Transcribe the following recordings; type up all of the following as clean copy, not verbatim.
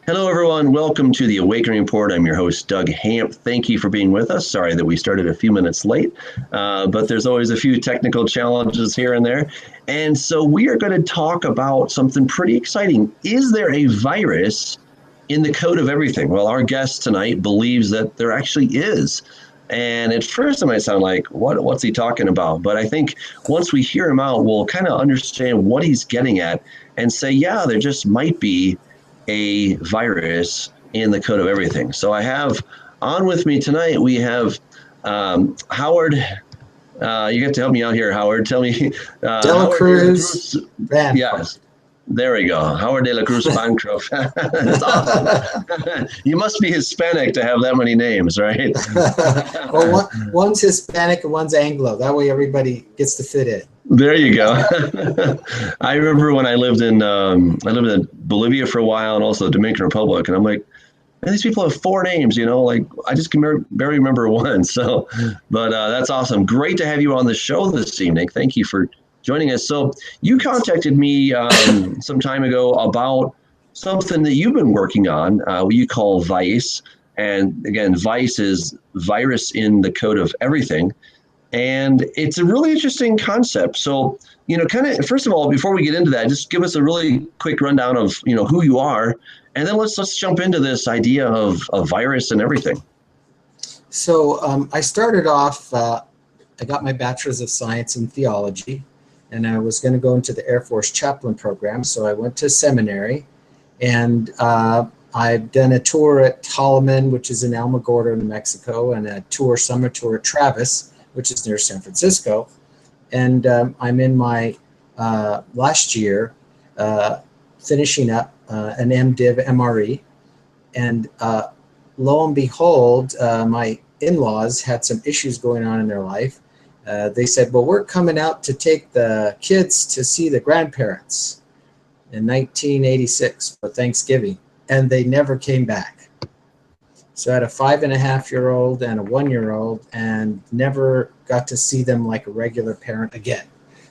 Hello, everyone. Welcome to the Awakening Report. I'm your host, Doug Hamp. Thank you for being with us. Sorry that we started a few minutes late, but there's always a few technical challenges here and there. And so we are going to talk about something pretty exciting. Is there a virus in the code of everything? Well, our guest tonight believes that there actually is. And at first it might sound like, what's he talking about? But I think once we hear him out, we'll kind of understand what he's getting at and say, yeah, there just might be a virus in the code of everything. So I have on with me tonight, we have Howard. You get to help me out here, Howard. Tell me. DeLaCruz-Bancroft. Yes. There we go. Howard DeLaCruz-Bancroft. That's awesome. You must be Hispanic to have that many names, right? Well, one's Hispanic and one's Anglo. That way everybody gets to fit in. There you go. I remember when I lived in Bolivia for a while and also the Dominican Republic, and I'm like, man, these people have four names, like I just can barely remember one. So, but that's awesome. Great to have you on the show this evening. Thank you for joining us. So you contacted me some time ago about something that you've been working on, what you call VICE. And again, VICE is virus in the code of everything. And it's a really interesting concept. So, kind of, first of all, before we get into that, just give us a really quick rundown of, who you are. And then let's jump into this idea of a virus and everything. So I started off, I got my bachelor's of science in theology, and I was going to go into the Air Force chaplain program. So I went to seminary, and I've done a tour at Holloman, which is in Alamogordo, New Mexico, and a summer tour at Travis, which is near San Francisco. And I'm in my last year finishing up an MDiv MRE. And lo and behold, my in-laws had some issues going on in their life. They said, well, we're coming out to take the kids to see the grandparents in 1986 for Thanksgiving. And they never came back. So I had a 5.5-year-old and a 1-year-old and never got to see them like a regular parent again.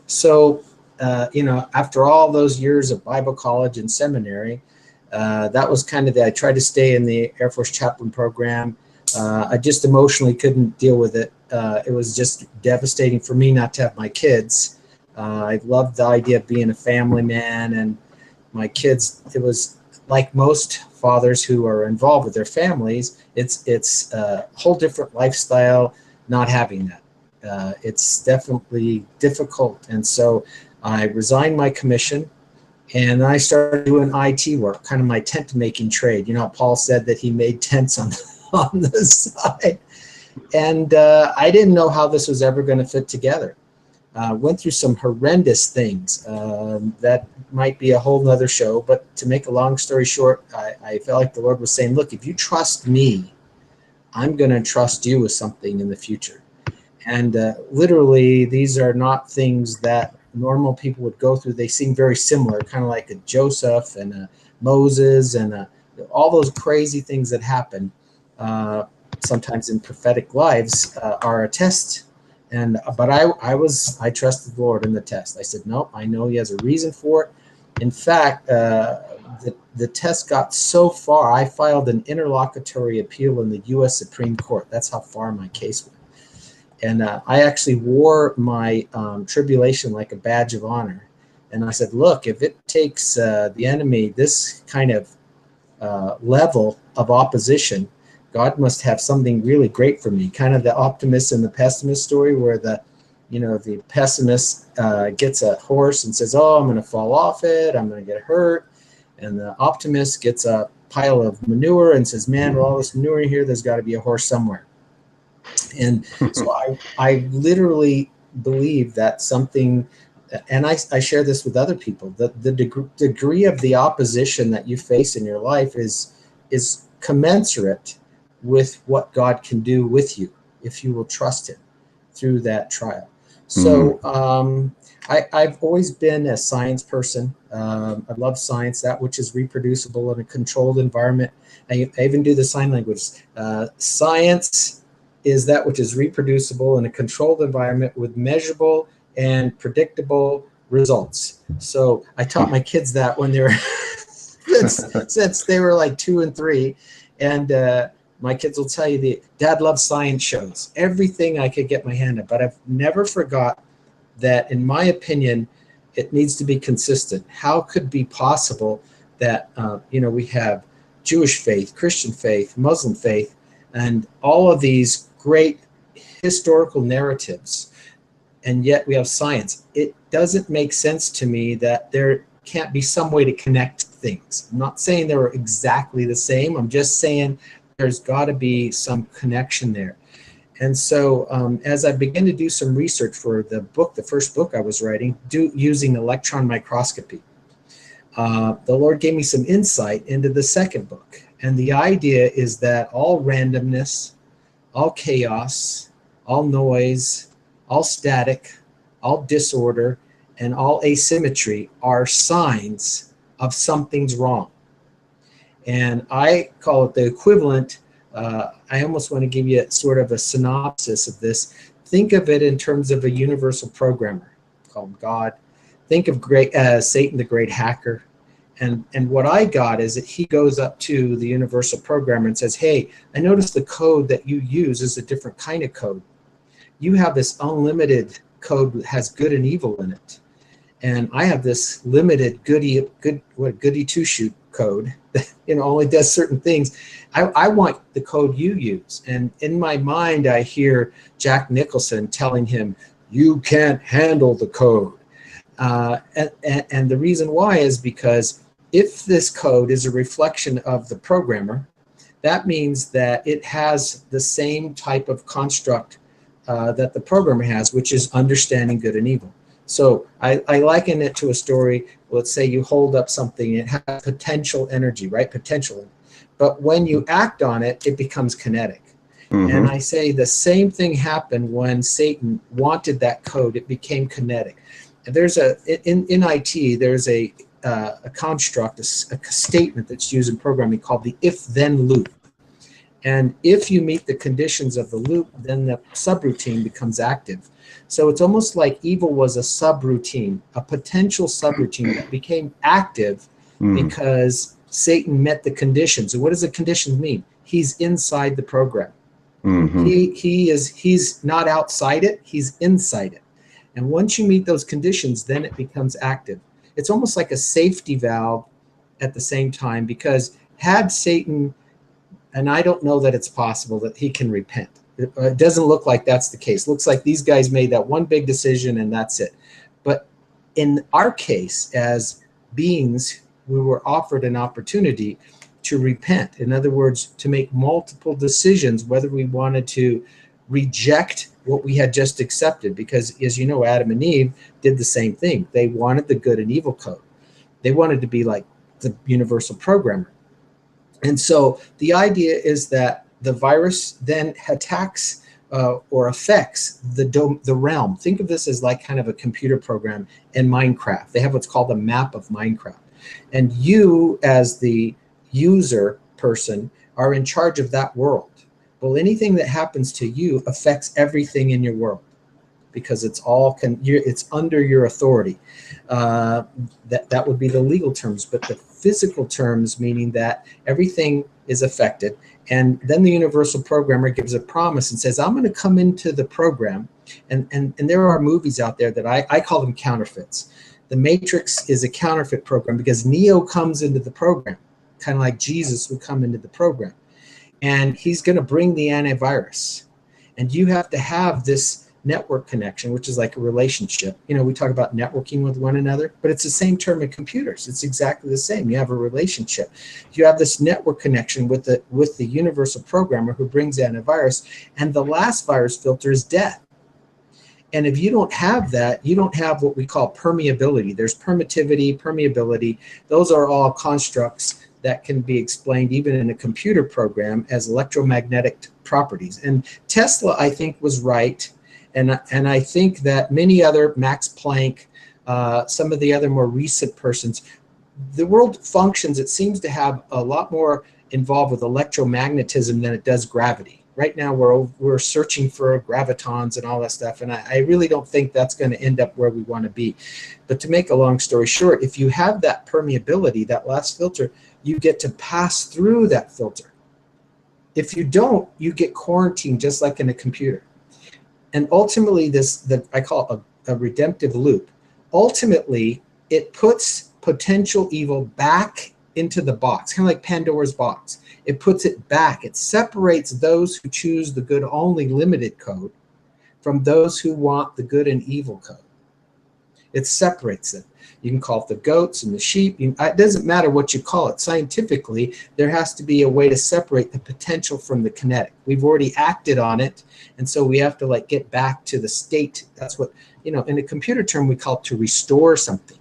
So, after all those years of Bible college and seminary, that was kind of I tried to stay in the Air Force chaplain program. I just emotionally couldn't deal with it. It was just devastating for me not to have my kids. I loved the idea of being a family man, and my kids, it was like most fathers who are involved with their families, it's a whole different lifestyle not having that. It's definitely difficult. And so I resigned my commission, and I started doing IT work, kind of my tent making trade. Paul said that he made tents on the side. And I didn't know how this was ever going to fit together. Went through some horrendous things that might be a whole nother show, but to make a long story short, I felt like the Lord was saying, look, if you trust me, I'm going to trust you with something in the future. And literally, these are not things that normal people would go through. They seem very similar, kind of like a Joseph and a Moses and all those crazy things that happen sometimes in prophetic lives are a test. But I trusted the Lord in the test. I said, nope, I know he has a reason for it. In fact, the test got so far, I filed an interlocutory appeal in the U.S. Supreme Court. That's how far my case went. And I actually wore my tribulation like a badge of honor. And I said, look, if it takes the enemy this kind of level of opposition, God must have something really great for me. Kind of the optimist and the pessimist story, where the pessimist gets a horse and says, oh, I'm going to fall off it, I'm going to get hurt. And the optimist gets a pile of manure and says, man, with all this manure in here, there's got to be a horse somewhere. And so I literally believe that something, and I share this with other people, that the degree of the opposition that you face in your life is commensurate with what God can do with you if you will trust him through that trial. So I've always been a science person. I love science, that which is reproducible in a controlled environment. I even do the sign language. Science is that which is reproducible in a controlled environment with measurable and predictable results. So I taught my kids that when they were since they were like 2 and 3. And my kids will tell you, Dad loves science shows, everything I could get my hand on. But I've never forgot that, in my opinion, it needs to be consistent. How could it be possible that, we have Jewish faith, Christian faith, Muslim faith, and all of these great historical narratives, and yet we have science? It doesn't make sense to me that there can't be some way to connect things. I'm not saying they were exactly the same. I'm just saying there's got to be some connection there. And so as I began to do some research for the first book I was writing, using electron microscopy, the Lord gave me some insight into the second book. And the idea is that all randomness, all chaos, all noise, all static, all disorder, and all asymmetry are signs of something's wrong. And I call it the equivalent. I almost want to give you sort of a synopsis of this. Think of it in terms of a universal programmer called God. Think of Satan, the great hacker. And what I got is that he goes up to the universal programmer and says, hey, I noticed the code that you use is a different kind of code. You have this unlimited code that has good and evil in it. And I have this limited goody two-shoot code that only does certain things. I want the code you use. And in my mind, I hear Jack Nicholson telling him, you can't handle the code. And the reason why is because if this code is a reflection of the programmer, that means that it has the same type of construct that the programmer has, which is understanding good and evil. So I liken it to a story. Let's say you hold up something, it has potential energy, right? Potential. But when you act on it, it becomes kinetic. Mm-hmm. And I say the same thing happened when Satan wanted that code. It became kinetic. There's in IT, there's a construct, a statement that's used in programming called the if-then loop. And if you meet the conditions of the loop, then the subroutine becomes active. So it's almost like evil was a subroutine, a potential subroutine that became active because Satan met the conditions. And what does the conditions mean? He's inside the program. Mm-hmm. He's not outside it, he's inside it. And once you meet those conditions, then it becomes active. It's almost like a safety valve at the same time, because had Satan, and I don't know that it's possible that he can repent. It doesn't look like that's the case. It looks like these guys made that one big decision and that's it. But in our case, as beings, we were offered an opportunity to repent. In other words, to make multiple decisions, whether we wanted to reject what we had just accepted, because as you know, Adam and Eve did the same thing. They wanted the good and evil code. They wanted to be like the universal programmer. And so the idea is that the virus then attacks or affects the realm. Think of this as like kind of a computer program in Minecraft. They have what's called a map of Minecraft. And you, as the user person, are in charge of that world. Well, anything that happens to you affects everything in your world, because it's under your authority. That would be the legal terms, but the physical terms, meaning that everything is affected. And then the universal programmer gives a promise and says, I'm going to come into the program. And there are movies out there that I call them counterfeits. The Matrix is a counterfeit program because Neo comes into the program, kind of like Jesus would come into the program. And he's going to bring the antivirus. And you have to have this network connection, which is like a relationship. We talk about networking with one another, but it's the same term in computers. It's exactly the same. You have a relationship. You have this network connection with the universal programmer who brings antivirus, and the last virus filter is death. And if you don't have that, you don't have what we call permeability. There's permittivity, permeability. Those are all constructs that can be explained even in a computer program as electromagnetic properties. And Tesla, I think, was right. And I think that many other, Max Planck, some of the other more recent persons, the world functions, it seems to have a lot more involved with electromagnetism than it does gravity. Right now we're searching for gravitons and all that stuff, and I really don't think that's going to end up where we want to be. But to make a long story short, if you have that permeability, that last filter, you get to pass through that filter. If you don't, you get quarantined just like in a computer. And ultimately, I call it a redemptive loop. Ultimately, it puts potential evil back into the box, kind of like Pandora's box. It puts it back. It separates those who choose the good only limited code from those who want the good and evil code. It separates them. You can call it the goats and the sheep. It doesn't matter what you call it. Scientifically, there has to be a way to separate the potential from the kinetic. We've already acted on it, and so we have to like get back to the state. That's what, in a computer term, we call it to restore something.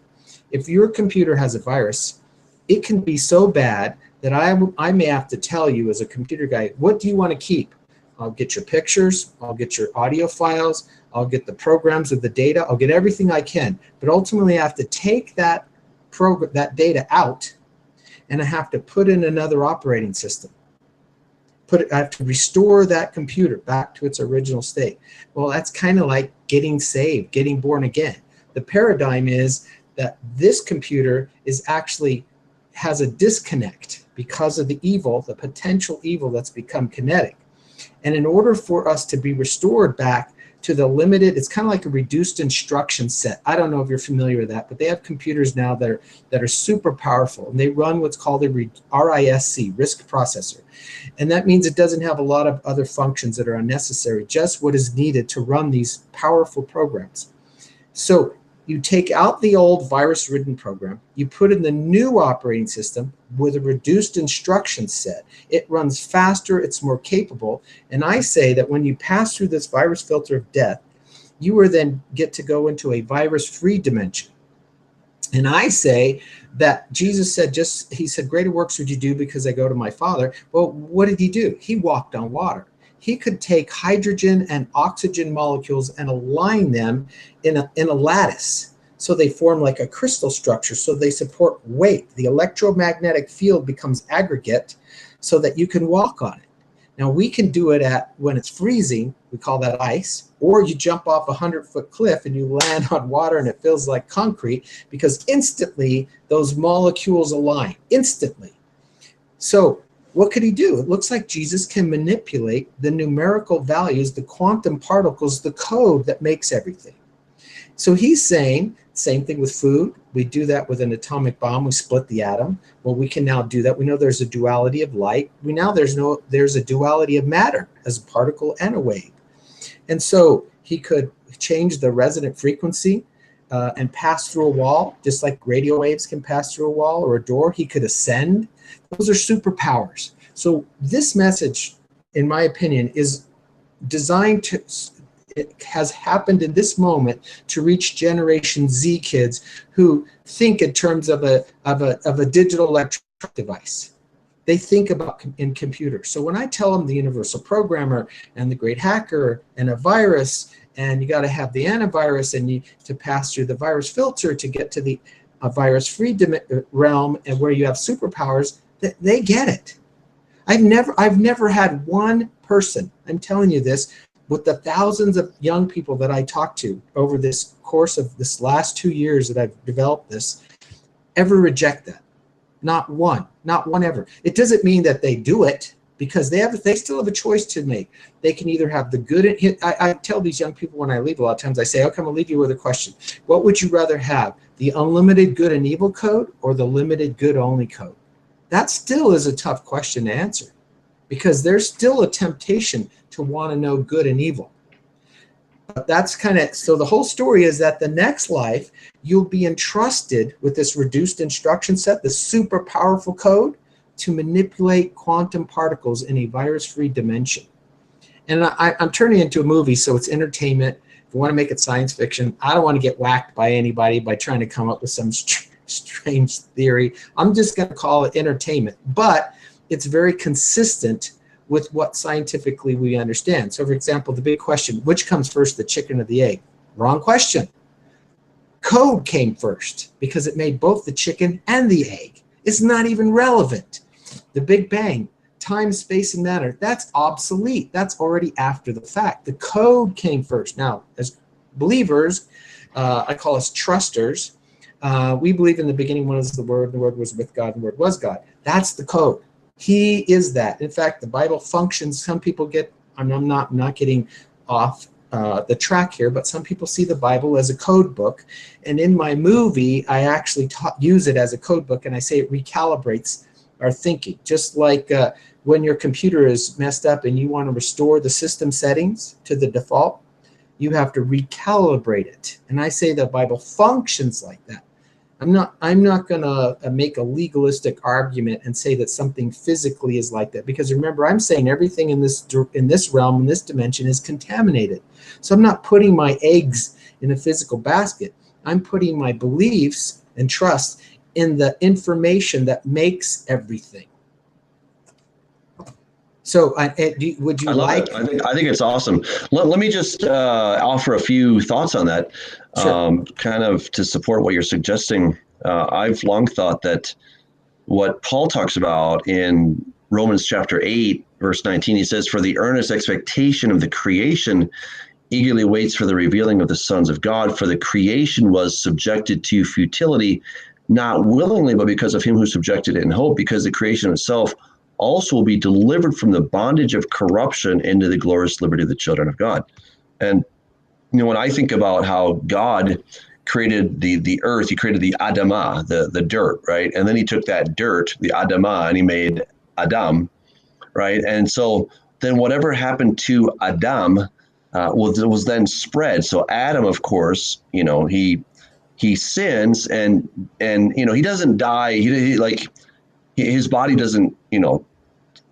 If your computer has a virus, it can be so bad that I may have to tell you as a computer guy, what do you want to keep? I'll get your pictures, I'll get your audio files, I'll get the programs with the data, I'll get everything I can. But ultimately I have to take that data out, and I have to put in another operating system. I have to restore that computer back to its original state. Well, that's kind of like getting saved, getting born again. The paradigm is that this computer has a disconnect because of the evil, the potential evil that's become kinetic. And in order for us to be restored back to the limited, it's kind of like a reduced instruction set. I don't know if you're familiar with that, but they have computers now that are super powerful, and they run what's called a RISC, risk processor. And that means it doesn't have a lot of other functions that are unnecessary, just what is needed to run these powerful programs. So you take out the old virus-ridden program, you put in the new operating system with a reduced instruction set. It runs faster, it's more capable, and I say that when you pass through this virus filter of death, you will then get to go into a virus-free dimension. And I say that Jesus said, he said, greater works would you do because I go to my Father. Well, what did he do? He walked on water. He could take hydrogen and oxygen molecules and align them in a lattice. So they form like a crystal structure, so they support weight. The electromagnetic field becomes aggregate so that you can walk on it. Now we can do it when it's freezing, we call that ice, or you jump off a 100-foot cliff and you land on water and it feels like concrete because instantly those molecules align, instantly. So what could he do? It looks like Jesus can manipulate the numerical values, the quantum particles, the code that makes everything. So he's saying, same thing with food. We do that with an atomic bomb. We split the atom. Well, we can now do that. We know there's a duality of light. There's a duality of matter as a particle and a wave. And so he could change the resonant frequency and pass through a wall, just like radio waves can pass through a wall or a door. He could ascend. Those are superpowers. So this message, in my opinion, is designed to, it has happened in this moment to reach Generation Z kids who think in terms of a digital electronic device. They think about in computers. So when I tell them the universal programmer and the great hacker and a virus, and you got to have the antivirus and to pass through the virus filter to get to a virus-free realm and where you have superpowers, they get it. I've never had one person, I'm telling you this, with the thousands of young people that I talked to over this course of this last 2 years that I've developed this, ever reject that. Not one ever. It doesn't mean that they do it, because they still have a choice to make. They can either have the good. I tell these young people when I leave a lot of times, I say, okay, I'm gonna leave you with a question. What would you rather have, the unlimited good and evil code or the limited good only code? That still is a tough question to answer, because there's still a temptation to want to know good and evil. But that's so the whole story is that the next life, you'll be entrusted with this reduced instruction set, the super powerful code to manipulate quantum particles in a virus-free dimension. And I'm turning it into a movie, so it's entertainment. If you want to make it science fiction, I don't want to get whacked by anybody by trying to come up with some strange theory. I'm just going to call it entertainment. But it's very consistent with what scientifically we understand. So for example, the big question, which comes first, the chicken or the egg? Wrong question. Code came first because it made both the chicken and the egg. It's not even relevant. The Big Bang, time, space, and matter. That's obsolete. That's already after the fact. The code came first. Now, as believers, I call us trusters. We believe in the beginning was the Word, and the Word was with God, and the Word was God. That's the code. He is that. In fact, the Bible functions. Some people get, I'm not getting off the track here, but some people see the Bible as a code book. And in my movie, I actually use it as a code book, and I say it recalibrates our thinking. Just like when your computer is messed up and you want to restore the system settings to the default, you have to recalibrate it. And I say the Bible functions like that. I'm not going to make a legalistic argument and say that something physically is like that, because remember, I'm saying everything in this realm, in this dimension, is contaminated. So I'm not putting my eggs in a physical basket. I'm putting my beliefs and trust in the information that makes everything. So would you like? It. I think it's awesome. Let me just offer a few thoughts on that, Sure. kind of to support what you're suggesting. I've long thought that what Paul talks about in Romans chapter 8, verse 19, he says, "For the earnest expectation of the creation eagerly waits for the revealing of the sons of God. For the creation was subjected to futility, not willingly, but because of him who subjected it in hope, because the creation itself also will be delivered from the bondage of corruption into the glorious liberty of the children of God." And when I think about how God created the earth, he created the Adamah, the dirt, right? And then he took that dirt, the Adamah, and he made Adam, right? And so then whatever happened to Adam was then spread. So Adam, of course, he sins, and he doesn't die. He like his body doesn't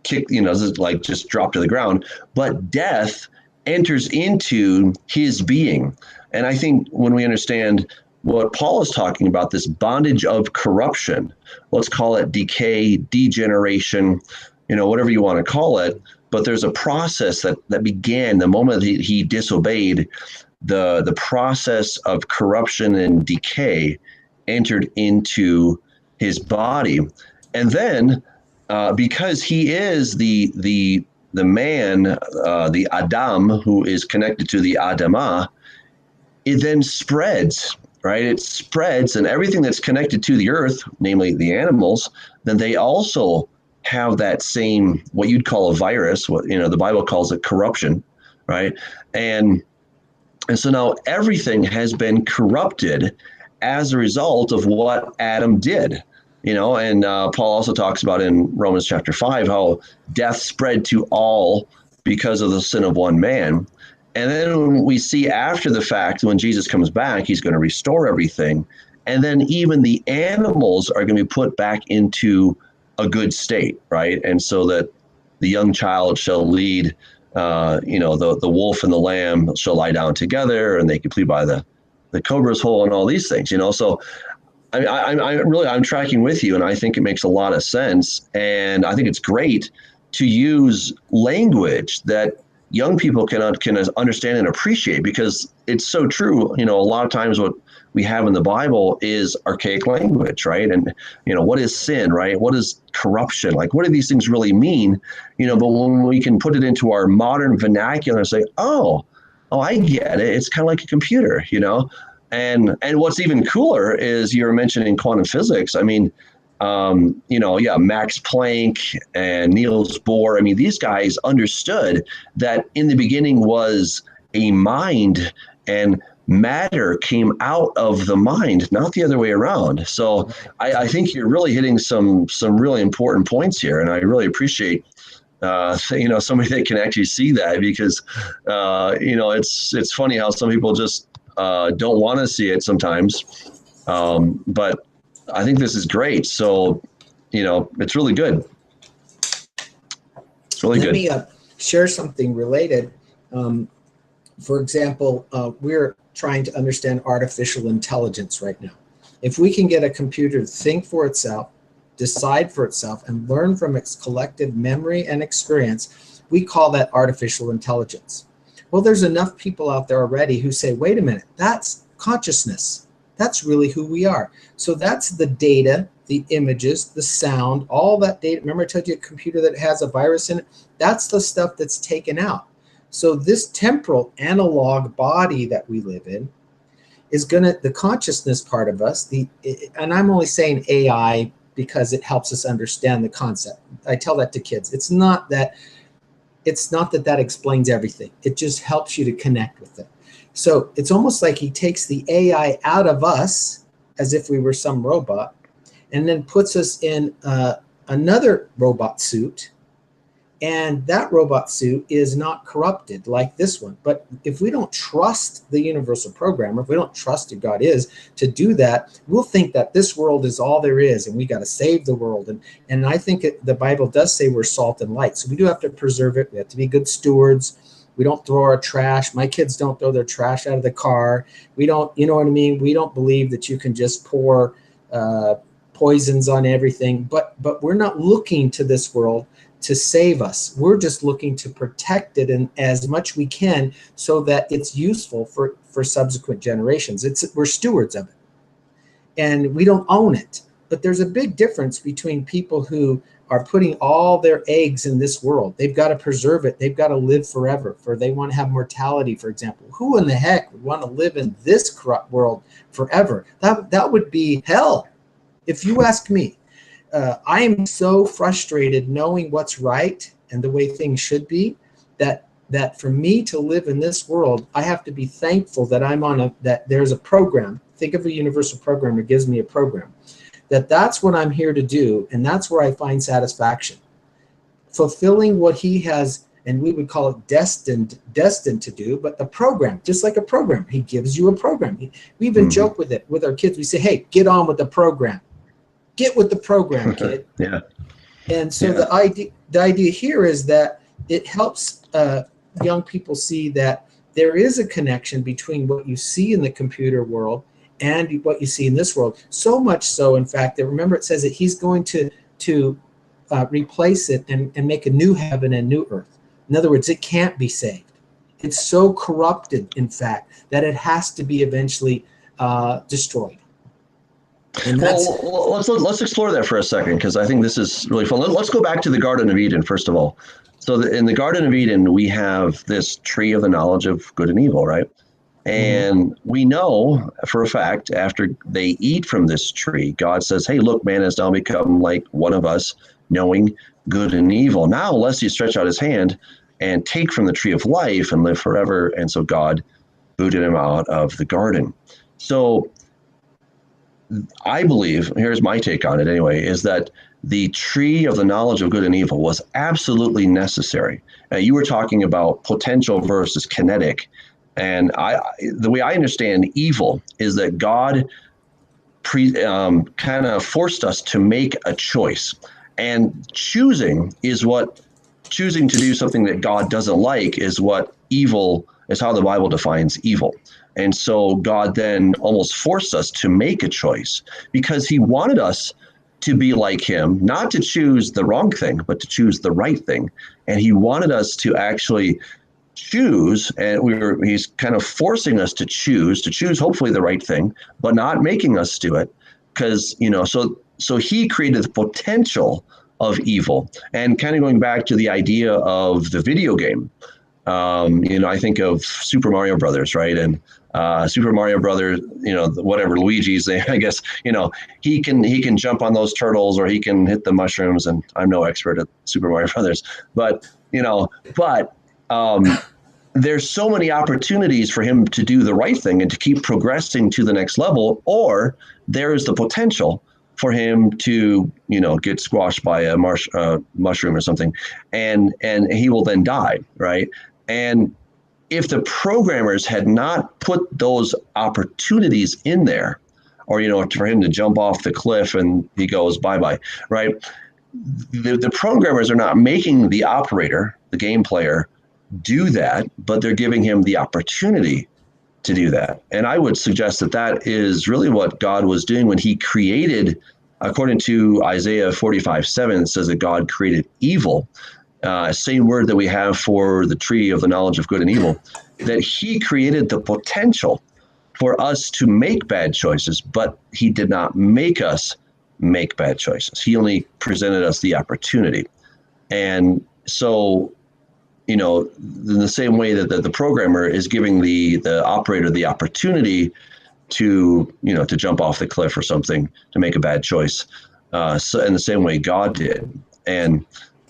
kick, doesn't like just drop to the ground, but death enters into his being. And I think when we understand what Paul is talking about, this bondage of corruption, let's call it decay, degeneration, whatever you want to call it, but there's a process that began the moment he disobeyed. The process of corruption and decay entered into his body. And then because he is the man, the Adam, who is connected to the Adamah, it then spreads, right? It spreads, and everything that's connected to the earth, namely the animals, then they also have that same, what you'd call a virus, what the Bible calls it corruption, right? And so now everything has been corrupted as a result of what Adam did. And Paul also talks about in Romans chapter 5 how death spread to all because of the sin of one man. And then we see after the fact, when Jesus comes back, he's going to restore everything. And then even the animals are going to be put back into a good state, right? And so that the young child shall lead, the wolf and the lamb shall lie down together, and they can plead by the cobra's hole and all these things, So I'm tracking with you, and I think it makes a lot of sense. And I think it's great to use language that young people can understand and appreciate, because it's so true. A lot of times what we have in the Bible is archaic language, right? And, what is sin, right? What is corruption? Like, what do these things really mean? But when we can put it into our modern vernacular and say, oh, I get it. It's kind of like a computer, And what's even cooler is you're mentioning quantum physics. I mean, Max Planck and Niels Bohr. I mean, these guys understood that in the beginning was a mind, and matter came out of the mind, not the other way around. So I think you're really hitting some really important points here, and I really appreciate somebody that can actually see that, because it's funny how some people just don't want to see it sometimes, but I think this is great. So, it's really good. It's really good. Let me share something related. For example, we're trying to understand artificial intelligence right now. If we can get a computer to think for itself, decide for itself, and learn from its collective memory and experience, we call that artificial intelligence. Well, there's enough people out there already who say, wait a minute, that's consciousness. That's really who we are. So that's the data the images, the sound, all that data. Remember I told you a computer that has a virus in it? That's the stuff that's taken out. So this temporal analog body that we live in is the consciousness part of us, and I'm only saying AI because it helps us understand the concept. I tell that to kids. It's not that explains everything. It just helps you to connect with it. So it's almost like he takes the AI out of us as if we were some robot, and then puts us in another robot suit. And that robot suit is not corrupted like this one. But if we don't trust the universal programmer, if we don't trust who God is to do that, we'll think that this world is all there is and we got to save the world. And I think the Bible does say we're salt and light. So we do have to preserve it. We have to be good stewards. We don't throw our trash. My kids don't throw their trash out of the car. We don't, you know what I mean? We don't believe that you can just pour poisons on everything. But we're not looking to this world to save us. We're just looking to protect it and as much we can so that it's useful for subsequent generations. We're stewards of it. And we don't own it. But there's a big difference between people who are putting all their eggs in this world. They've got to preserve it. They've got to live forever. They want to have mortality, for example. Who in the heck would want to live in this corrupt world forever? That would be hell, if you ask me. I am so frustrated knowing what's right and the way things should be that for me to live in this world, I have to be thankful that that there's a program. Think of a universal program that gives me a program. That's what I'm here to do, and that's where I find satisfaction. Fulfilling what he has, and we would call it destined to do, but the program, just like a program, he gives you a program. We even joke with it with our kids. We say, hey, get on with the program. Get with the program, kid. Yeah. And so the idea here is that it helps young people see that there is a connection between what you see in the computer world and what you see in this world. So much so, in fact, that remember it says that he's going to replace it and make a new heaven and new earth. In other words, it can't be saved. It's so corrupted, in fact, that it has to be eventually destroyed. And well, let's explore that for a second, because I think this is really fun. Let's go back to the Garden of Eden, first of all. So in the Garden of Eden, we have this tree of the knowledge of good and evil, right? And we know for a fact, after they eat from this tree, God says, hey, look, man has now become like one of us, knowing good and evil. Now, unless he stretch out his hand and take from the tree of life and live forever. And so God booted him out of the garden. So I believe, here's my take on it anyway, is that the tree of the knowledge of good and evil was absolutely necessary. You were talking about potential versus kinetic. And the way I understand evil is that God kind of forced us to make a choice. And choosing to do something that God doesn't like is how the Bible defines evil. And so God then almost forced us to make a choice because he wanted us to be like him, not to choose the wrong thing, but to choose the right thing. And he wanted us to actually choose, and he's kind of forcing us to choose hopefully the right thing, but not making us do it. Because, so he created the potential of evil. And kind of going back to the idea of the video game, I think of Super Mario Brothers, right? And Super Mario Brothers, whatever Luigi's name, I guess, he can jump on those turtles or he can hit the mushrooms. And I'm no expert at Super Mario Brothers, but there's so many opportunities for him to do the right thing and to keep progressing to the next level, or there's the potential for him to, get squashed by a mushroom or something, and he will then die, right? And if the programmers had not put those opportunities in there, or, for him to jump off the cliff and he goes bye-bye, right? The programmers are not making the operator, the game player, do that, but they're giving him the opportunity to do that. And I would suggest that is really what God was doing when he created, according to Isaiah 45:7, it says that God created evil. Same word that we have for the tree of the knowledge of good and evil, that he created the potential for us to make bad choices, but he did not make us make bad choices. He only presented us the opportunity. And so, in the same way that the programmer is giving the operator the opportunity to jump off the cliff or something, to make a bad choice, so in the same way God did. And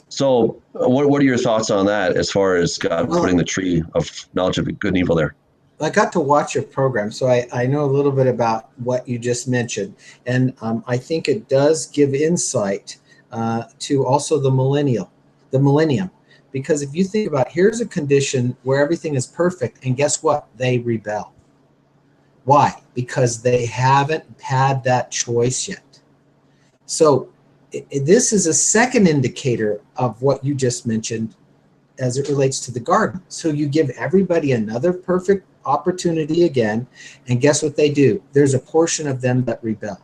so what are your thoughts on that, as far as God putting the tree of knowledge of good and evil there? I got to watch your program, so I know a little bit about what you just mentioned. And I think it does give insight to also the millennium. Because if you think about, here's a condition where everything is perfect, and guess what? They rebel. Why? Because they haven't had that choice yet. So this is a second indicator of what you just mentioned as it relates to the garden. So you give everybody another perfect opportunity again, and guess what they do? There's a portion of them that rebel.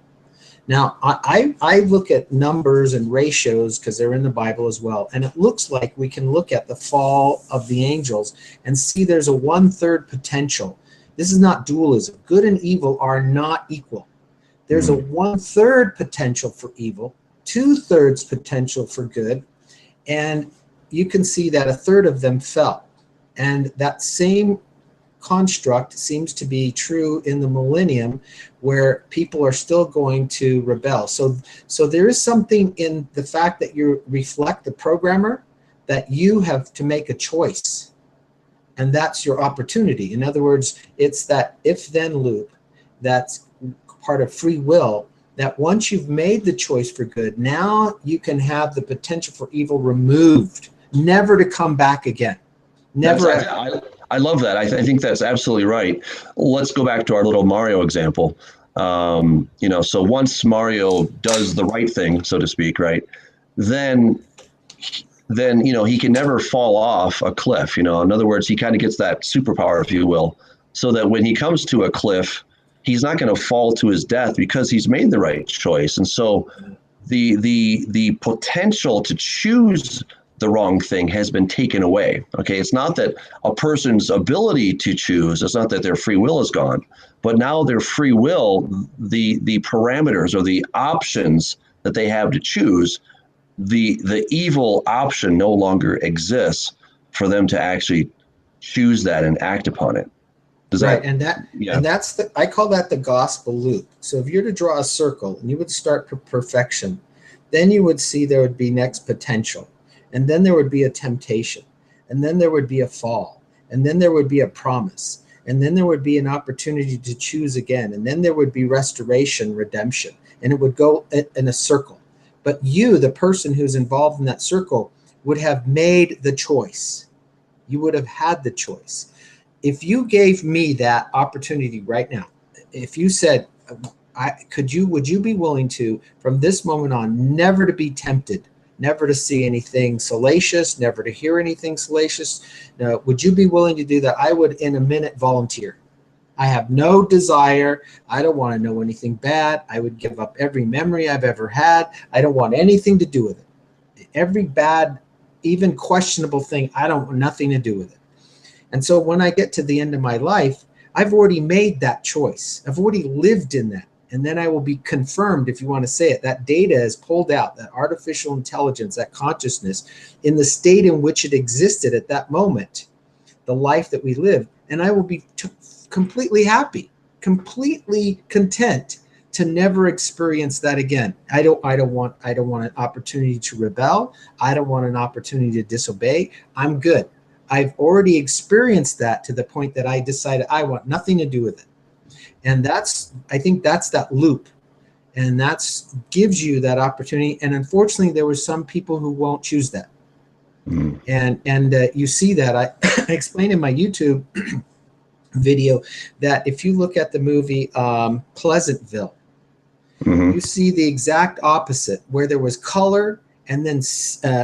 Now, I look at numbers and ratios because they're in the Bible as well, and it looks like we can look at the fall of the angels and see there's a 1/3 potential. This is not dualism. Good and evil are not equal. There's a 1/3 potential for evil, 2/3 potential for good, and you can see that 1/3 of them fell. And that same construct seems to be true in the millennium, where people are still going to rebel. So there is something in the fact that you reflect the programmer, that you have to make a choice, and that's your opportunity. In other words, it's that if-then loop that's part of free will, that once you've made the choice for good, now you can have the potential for evil removed, never to come back again. Never. I love that. I think that's absolutely right. Let's go back to our little Mario example. So once Mario does the right thing, so to speak, right, then he can never fall off a cliff. In other words, he kind of gets that superpower, if you will, so that when he comes to a cliff, he's not going to fall to his death because he's made the right choice. And so the potential to choose the wrong thing has been taken away. Okay, it's not that a person's ability to choose, it's not that their free will is gone, but now their free will, the parameters or the options that they have to choose, the evil option no longer exists for them to actually choose that and act upon it. And that's I call that the gospel loop. So if you're to draw a circle and you would start perfection, then you would see there would be next potential. And then there would be a temptation, and then there would be a fall, and then there would be a promise, and then there would be an opportunity to choose again, and then there would be restoration, redemption, and it would go in a circle. But you, the person who's involved in that circle, would have made the choice. You would have had the choice. If you gave me that opportunity right now, if you said, would you be willing to, from this moment on, never to be tempted, never to see anything salacious, never to hear anything salacious? Now, would you be willing to do that? I would, in a minute, volunteer. I have no desire. I don't want to know anything bad. I would give up every memory I've ever had. I don't want anything to do with it. Every bad, even questionable thing, I don't want nothing to do with it. And so when I get to the end of my life, I've already made that choice. I've already lived in that. And then I will be confirmed, if you want to say it. That data is pulled out, that artificial intelligence, that consciousness, in the state in which it existed at that moment, the life that we live. And I will be completely happy, completely content to never experience that again. I don't want an opportunity to rebel. I don't want an opportunity to disobey. I'm good. I've already experienced that to the point that I decided I want nothing to do with it. And I think that's that loop, and gives you that opportunity. And unfortunately, there were some people who won't choose that. And you see that. I explained in my YouTube video that if you look at the movie Pleasantville, you see the exact opposite, where there was color and then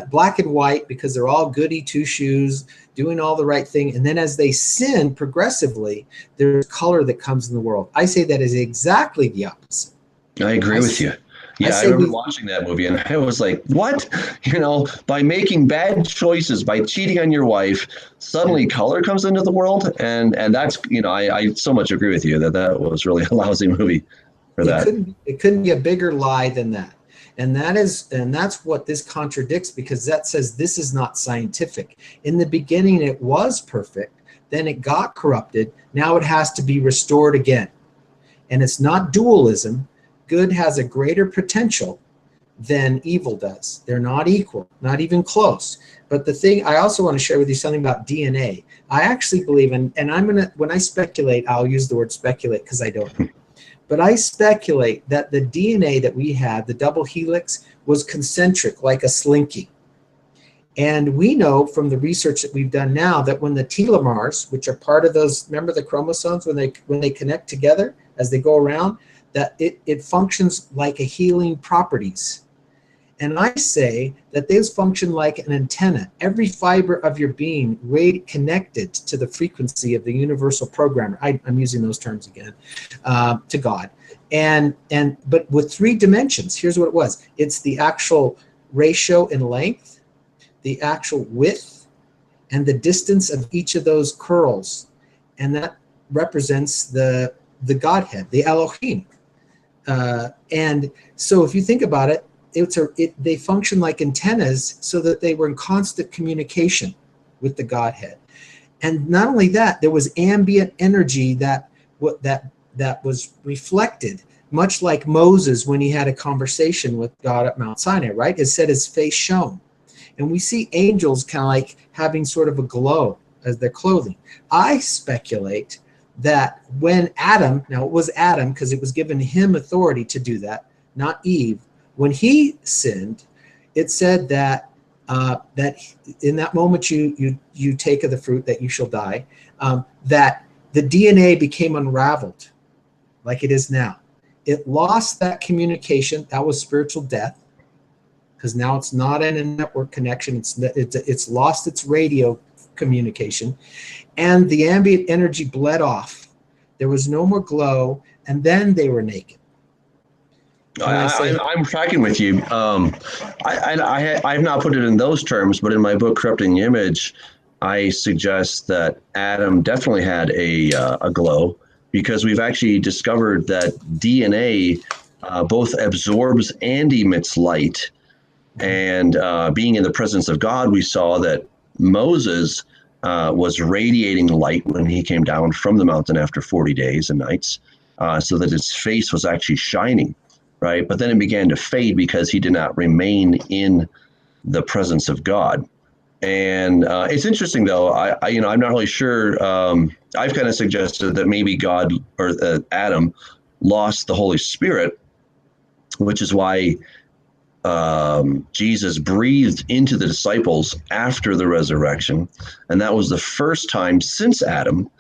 black and white, because they're all goody two-shoes, doing all the right thing. And then as they sin progressively, there's color that comes in the world. I say that is exactly the opposite. I agree with you. Yeah, I remember watching that movie, and I was like, what? By making bad choices, by cheating on your wife, suddenly color comes into the world. And that's, I so much agree with you that was really a lousy movie. for that. It couldn't be a bigger lie than that. And that's what this contradicts, because that says this is not scientific. In the beginning, it was perfect. Then it got corrupted. Now it has to be restored again. And it's not dualism. Good has a greater potential than evil does. They're not equal, not even close. But the thing, I also want to share with you something about DNA. I actually believe, and when I speculate, I'll use the word speculate because I don't know. But I speculate that the DNA that we had, the double helix, was concentric, like a slinky. And we know from the research that we've done now that when the telomeres, which are part of those, remember the chromosomes, when they connect together as they go around, that it functions like a healing properties. And I say that those function like an antenna. Every fiber of your being connected to the frequency of the universal programmer. I'm using those terms again, to God. But with 3 dimensions, here's what it was. It's the actual ratio in length, the actual width, and the distance of each of those curls. And that represents the Godhead, the Elohim. And so if you think about it, they function like antennas so that they were in constant communication with the Godhead. And not only that, there was ambient energy that was reflected, much like Moses when he had a conversation with God at Mount Sinai, right? It said his face shone. And we see angels kind of like having sort of a glow as their clothing. I speculate that when Adam, now it was Adam because it was given him authority to do that, not Eve. When he sinned, it said that that in that moment you take of the fruit that you shall die, that the DNA became unraveled like it is now. It lost that communication. That was spiritual death, because now it's not in a network connection. It's lost its radio communication, and the ambient energy bled off. There was no more glow, and then they were naked. I'm tracking with you. I've not put it in those terms, but in my book, Corrupting the Image, I suggest that Adam definitely had a glow, because we've actually discovered that DNA both absorbs and emits light. And being in the presence of God, we saw that Moses was radiating light when he came down from the mountain after 40 days and nights, so that his face was actually shining. Right, but then it began to fade because he did not remain in the presence of God. And it's interesting, though. I'm not really sure. I've kind of suggested that maybe God or Adam lost the Holy Spirit, which is why Jesus breathed into the disciples after the resurrection, and that was the first time since Adam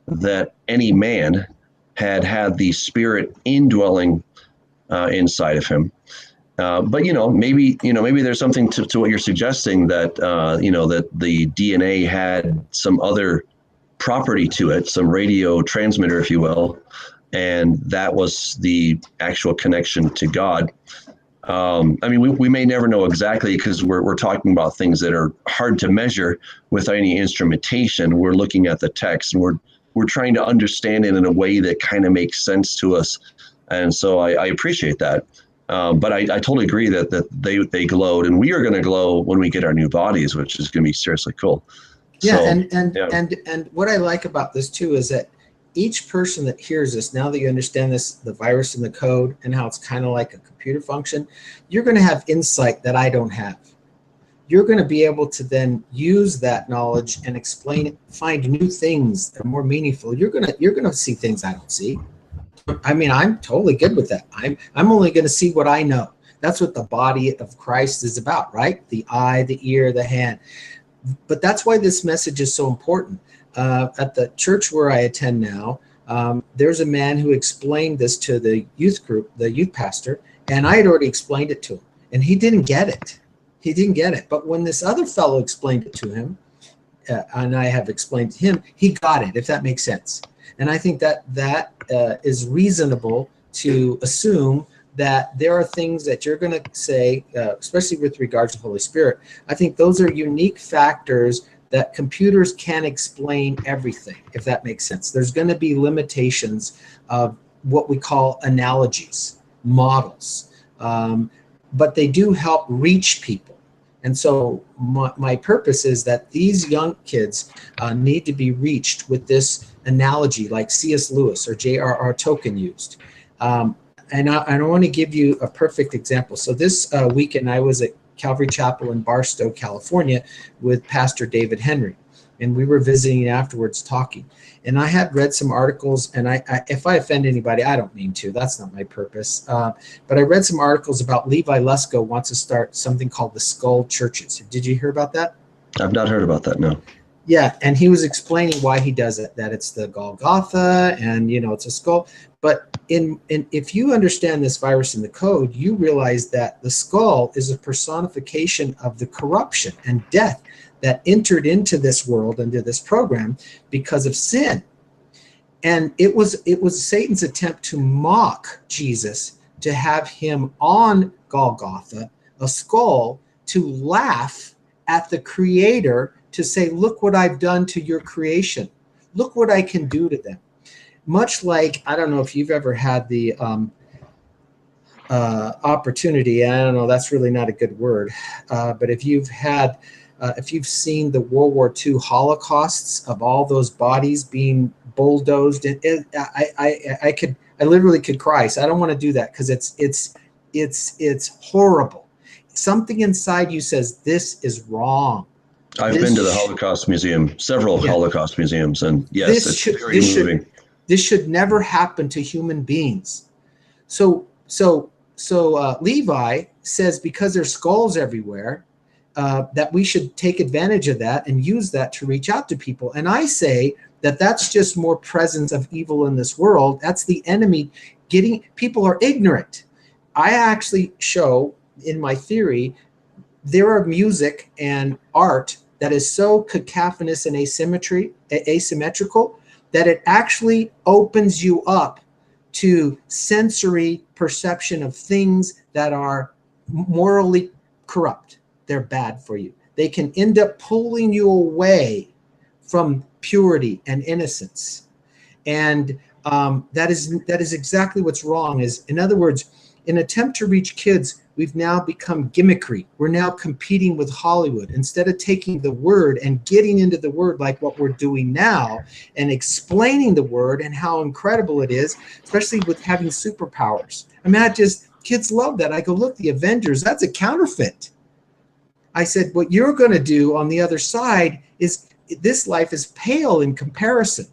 that any man had the Spirit indwelling inside of him. But maybe there's something to what you're suggesting, that that the DNA had some other property to it, some radio transmitter, if you will, and that was the actual connection to God. We may never know exactly, because we're talking about things that are hard to measure without any instrumentation. We're looking at the text, and we're trying to understand it in a way that kind of makes sense to us. And so I appreciate that. But I totally agree that they glowed, and we are going to glow when we get our new bodies, which is going to be seriously cool. Yeah, and what I like about this too is that each person that hears this, now that you understand this, the virus and the code, and how it's kind of like a computer function, you're going to have insight that I don't have. You're going to be able to then use that knowledge and explain it, find new things that are more meaningful. You're going to see things I don't see. I'm totally good with that. I'm only going to see what I know. That's what the body of Christ is about, right? The eye, the ear, the hand. But that's why this message is so important. At the church where I attend now, there's a man who explained this to the youth group, the youth pastor, and I had already explained it to him, and he didn't get it. But when this other fellow explained it to him, and I have explained to him, he got it, if that makes sense. And I think that is reasonable to assume that there are things that you're going to say, especially with regards to Holy Spirit. I think those are unique factors that computers can't explain everything, if that makes sense. There's going to be limitations of what we call analogies, models, but they do help reach people. And so my purpose is that these young kids need to be reached with this analogy like C.S. Lewis or J.R.R. Tolkien used. And I want to give you a perfect example. So this weekend I was at Calvary Chapel in Barstow, California with Pastor David Henry. And we were visiting afterwards talking. And I had read some articles, and if I offend anybody, I don't mean to. That's not my purpose. But I read some articles about Levi Lusko wants to start something called the Skull Churches. Did you hear about that? I've not heard about that, no. Yeah, and he was explaining why he does it, that it's the Golgotha and, it's a skull. But if you understand this virus in the code, you realize that the skull is a personification of the corruption and death that entered into this world, into this program, because of sin. And it was Satan's attempt to mock Jesus, to have him on Golgotha, a skull, to laugh at the Creator, to say, look what I've done to your creation. Look what I can do to them. Much like, I don't know if you've ever had the opportunity, I don't know, that's really not a good word, but if you've seen the World War II Holocausts of all those bodies being bulldozed, I literally could cry. So I don't want to do that because it's horrible. Something inside you says this is wrong. I've been to the Holocaust Museum, several Holocaust museums, and yes, it's very moving. This should never happen to human beings. So Levi says because there's skulls everywhere, that we should take advantage of that and use that to reach out to people. And I say that that's just more presence of evil in this world. That's the enemy people are ignorant. I actually show in my theory, there are music and art that is so cacophonous and asymmetrical that it actually opens you up to sensory perception of things that are morally corrupt. They're bad for you. They can end up pulling you away from purity and innocence. And that is exactly what's wrong. In other words, in an attempt to reach kids, we've now become gimmickry. We're now competing with Hollywood. Instead of taking the word and getting into the word like what we're doing now and explaining the word and how incredible it is, especially with having superpowers. I mean, kids love that. I go, look, the Avengers, that's a counterfeit. I said, what you're going to do on the other side is this life is pale in comparison.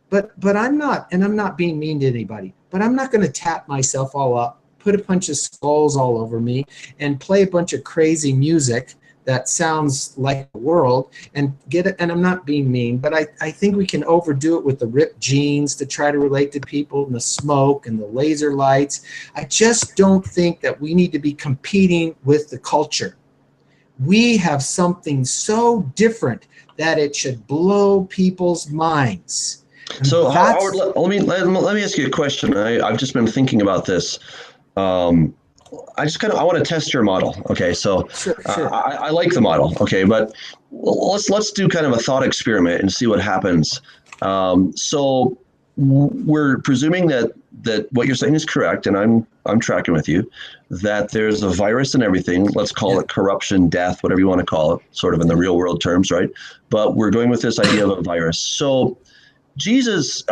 But I'm not, and I'm not being mean to anybody, but I'm not going to tap myself all up, put a bunch of skulls all over me, and play a bunch of crazy music that sounds like the world and get it. And I'm not being mean, but I think we can overdo it with the ripped jeans to try to relate to people and the smoke and the laser lights. I just don't think that we need to be competing with the culture. We have something so different that it should blow people's minds. And so Howard, let me ask you a question. I've just been thinking about this. I want to test your model. Okay, so sure. I like the model. Okay, but let's do kind of a thought experiment and see what happens. So we're presuming that what you're saying is correct, and I'm tracking with you, that there's a virus and everything. Let's call it corruption, death, whatever you want to call it, sort of in the real world terms, right? But we're going with this idea of a virus. So Jesus,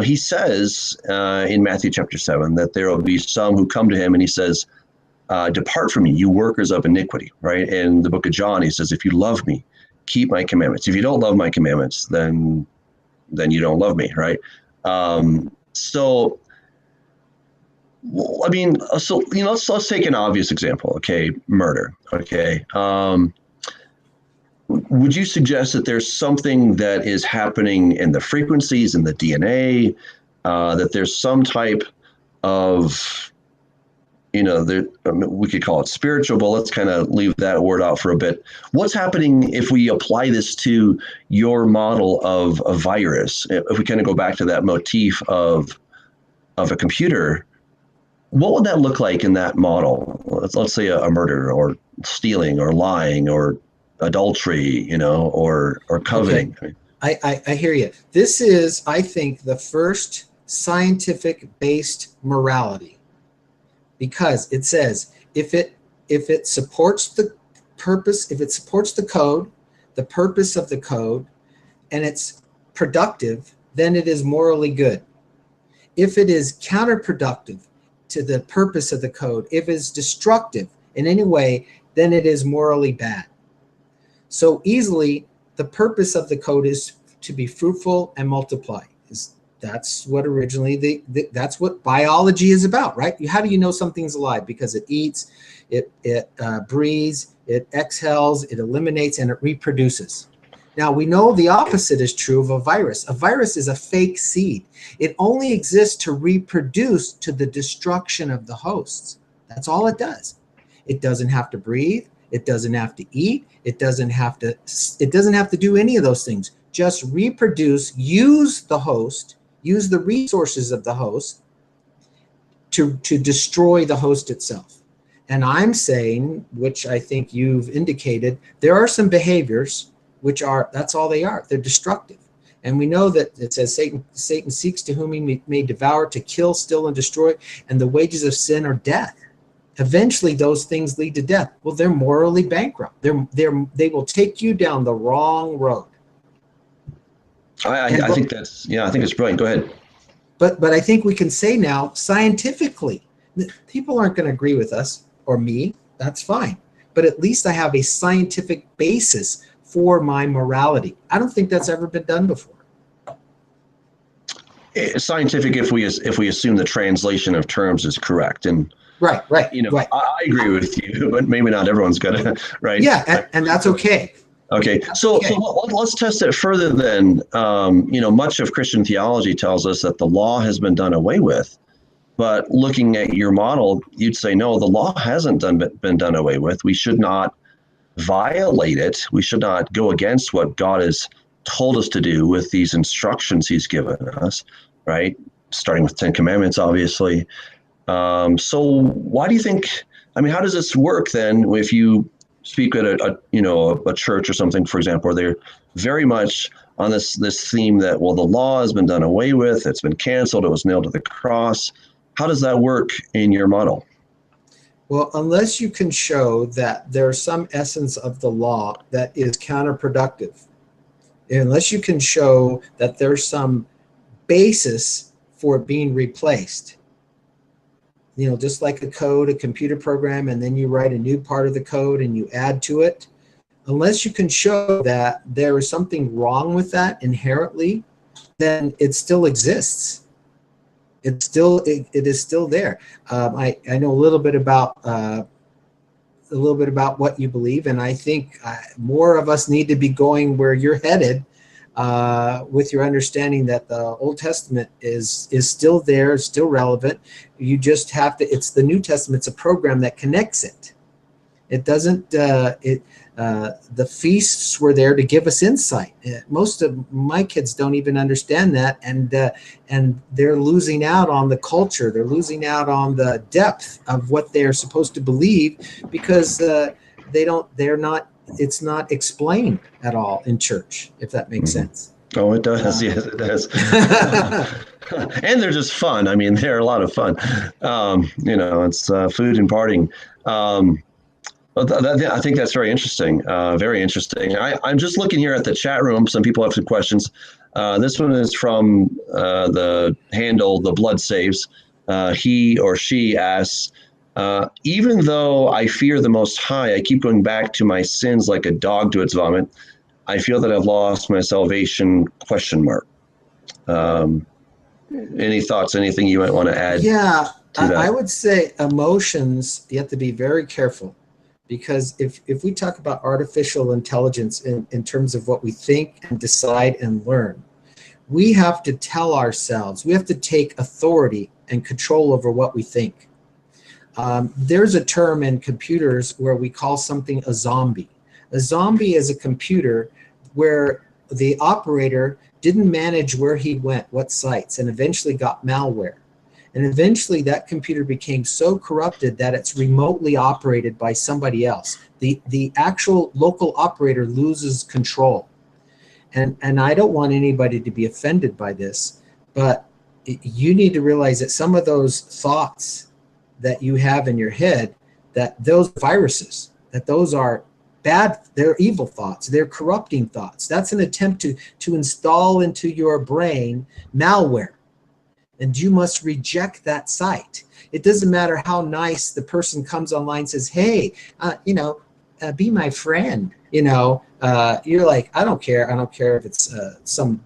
he says in Matthew chapter 7 that there will be some who come to him, and he says, depart from me, you workers of iniquity, right? In the book of John, he says, if you love me, keep my commandments. If you don't love my commandments, then you don't love me, right? Let's take an obvious example, okay? Murder, okay? Would you suggest that there's something that is happening in the frequencies, in the DNA, that there's some type of, we could call it spiritual, but let's kind of leave that word out for a bit. What's happening if we apply this to your model of a virus? If we kind of go back to that motif of a computer, what would that look like in that model? Let's say a murder or stealing or lying or adultery, or coveting. Okay. I hear you. This is, I think, the first scientific-based morality, because it says if it supports the purpose, if it supports the code, the purpose of the code, and it's productive, then it is morally good. If it is counterproductive to the purpose of the code, if it's destructive in any way, then it is morally bad. So easily, the purpose of the code is to be fruitful and multiply. That's what originally that's what biology is about, right? How do you know something's alive? Because it eats, it breathes, it exhales, it eliminates, and it reproduces. Now, we know the opposite is true of a virus. A virus is a fake seed. It only exists to reproduce to the destruction of the hosts. That's all it does. It doesn't have to breathe. It doesn't have to eat. It doesn't have to do any of those things. Just reproduce, use the host, use the resources of the host to destroy the host itself. And I'm saying, which I think you've indicated, there are some behaviors which are, that's all they are. They're destructive. And we know that it says Satan seeks to whom he may devour, to kill, steal, and destroy, and the wages of sin are death. Eventually, those things lead to death. Well, they're morally bankrupt. They will take you down the wrong road. I think that's, I think it's brilliant. Go ahead. But I think we can say now, scientifically, people aren't going to agree with us or me. That's fine. But at least I have a scientific basis for my morality. I don't think that's ever been done before. It's scientific if we assume the translation of terms is correct. And right. I agree with you, but maybe not everyone's gonna, right? Yeah, and that's okay. Okay, so let's test it further then. Much of Christian theology tells us that the law has been done away with, but looking at your model, you'd say, no, the law hasn't been done away with. We should not violate it. We should not go against what God has told us to do with these instructions he's given us, right? Starting with 10 Commandments, obviously. So why do you think, how does this work then if you speak at a church or something, for example, where they're very much on this theme that, well, the law has been done away with, it's been canceled, it was nailed to the cross. How does that work in your model? Well, unless you can show that there's some essence of the law that is counterproductive, unless you can show that there's some basis for it being replaced, just like a code, a computer program, and then you write a new part of the code and you add to it, unless you can show that there is something wrong with that inherently, then it still exists. It is still there. I know a little bit about what you believe, and I think more of us need to be going where you're headed, with your understanding that the Old Testament is still there, still relevant. You just have to. It's the New Testament. It's a program that connects it. It doesn't. The feasts were there to give us insight. Most of my kids don't even understand that, and they're losing out on the culture. They're losing out on the depth of what they're supposed to believe because it's not explained at all in church, if that makes sense. Oh, it does. Yes, it does. And they're just fun. They're a lot of fun. It's food and partying. I think that's very interesting. Very interesting. I'm just looking here at the chat room. Some people have some questions. This one is from the handle, The Blood Saves. He or she asks, even though I fear the Most High, I keep going back to my sins like a dog to its vomit. I feel that I've lost my salvation, ? Any thoughts, anything you might want to add? Yeah, I would say emotions, you have to be very careful. Because if we talk about artificial intelligence in terms of what we think and decide and learn, we have to tell ourselves, we have to take authority and control over what we think. There's a term in computers where we call something a zombie. A zombie is a computer where the operator didn't manage where he went, what sites, and eventually got malware. And eventually that computer became so corrupted that it's remotely operated by somebody else. The actual local operator loses control. And I don't want anybody to be offended by this, but you need to realize that some of those thoughts that you have in your head, that those viruses, that those are bad, they're evil thoughts, they're corrupting thoughts. That's an attempt to install into your brain malware. And you must reject that site. It doesn't matter how nice the person comes online and says, hey, be my friend. You're like, I don't care. I don't care if it's some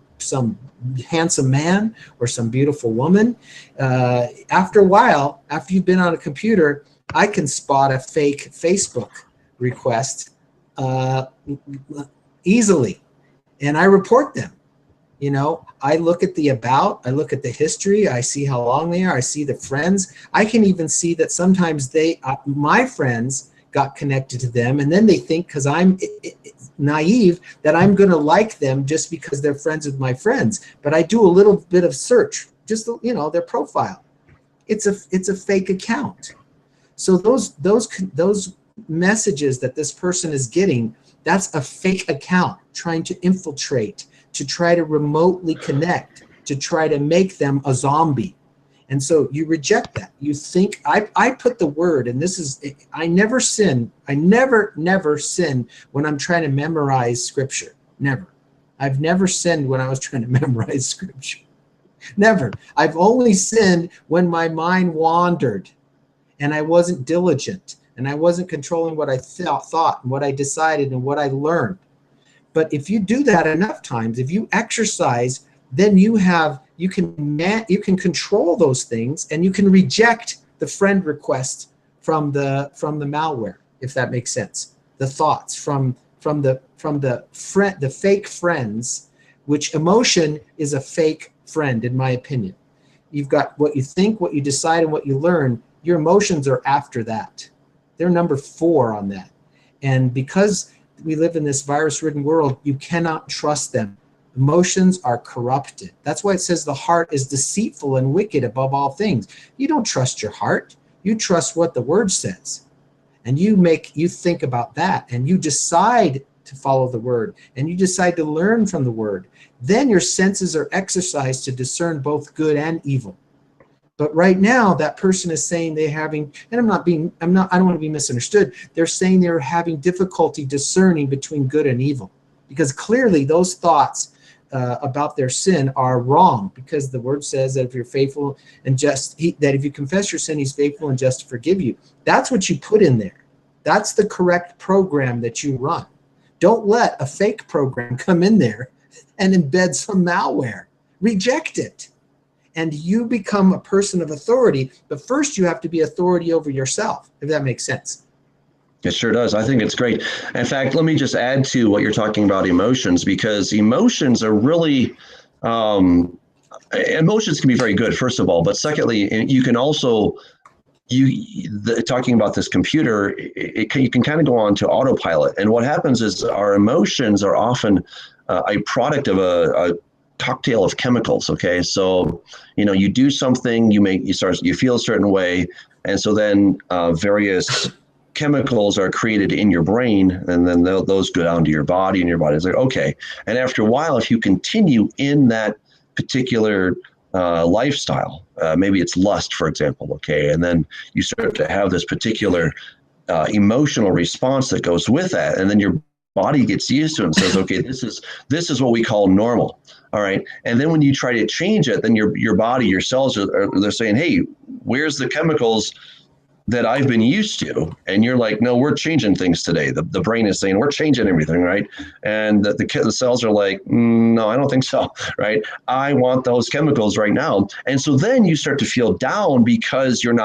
handsome man or some beautiful woman. After a while, after you've been on a computer, I can spot a fake Facebook request easily, and I report them. I look at the about, I look at the history, I see how long they are, I see the friends. I can even see that sometimes my friends got connected to them, and then they think, because I'm naive, that I'm going to like them just because they're friends with my friends. But I do a little bit of search, just their profile. It's a fake account. So those messages that this person is getting, that's a fake account trying to infiltrate, to try to remotely connect, to try to make them a zombie. And so you reject that. You think, I put the word, and this is, I never sin. I never sin when I'm trying to memorize scripture. Never. I've never sinned when I was trying to memorize scripture. Never. I've only sinned when my mind wandered and I wasn't diligent and I wasn't controlling what I thought and what I decided and what I learned. But if you do that enough times, if you exercise, then you can control those things, and you can reject the friend request from the malware, if that makes sense. The thoughts from the fake friends, which emotion is a fake friend, in my opinion. You've got what you think, what you decide, and what you learn. Your emotions are after that. They're number 4 on that. And because we live in this virus-ridden world, you cannot trust them. Emotions are corrupted. That's why it says the heart is deceitful and wicked above all things. You don't trust your heart. You trust what the word says. And you think about that, and you decide to follow the word, and you decide to learn from the word. Then your senses are exercised to discern both good and evil. But right now, that person is saying they're having, and I don't want to be misunderstood. They're saying they're having difficulty discerning between good and evil, because clearly those thoughts about their sin are wrong, because the word says that if you're faithful and just, that if you confess your sin, he's faithful and just to forgive you. That's what you put in there. That's the correct program that you run. Don't let a fake program come in there and embed some malware. Reject it. And you become a person of authority, but first you have to be authority over yourself, if that makes sense. It sure does. I think it's great. In fact, let me just add to what you're talking about emotions, because emotions are really, emotions can be very good, first of all, but secondly, you can also, talking about this computer, you can kind of go on to autopilot. And what happens is our emotions are often a product of a cocktail of chemicals. Okay, so you do something, you feel a certain way, and so then various chemicals are created in your brain, and then those go down to your body, and your body's like, okay. And after a while, if you continue in that particular lifestyle, maybe it's lust, for example, okay, and then you start to have this particular emotional response that goes with that, and then your body gets used to it and says, okay, this is what we call normal. All right. And then when you try to change it, then your body, your cells they're saying, hey, where's the chemicals that I've been used to? And you're like, no, we're changing things today. The brain is saying we're changing everything, right? And the cells are like, no, I don't think so, right? I want those chemicals right now. And so then you start to feel down because your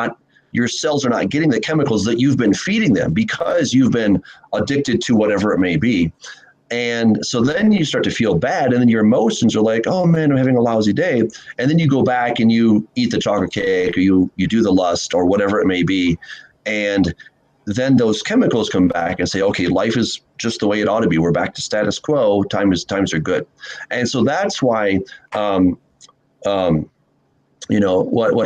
cells are not getting the chemicals that you've been feeding them, because you've been addicted to whatever it may be. And so then you start to feel bad, and then your emotions are like, oh man, I'm having a lousy day. And then you go back and you eat the chocolate cake, or you do the lust, or whatever it may be. And then those chemicals come back and say, okay, life is just the way it ought to be. We're back to status quo. Times are good. And so that's why, what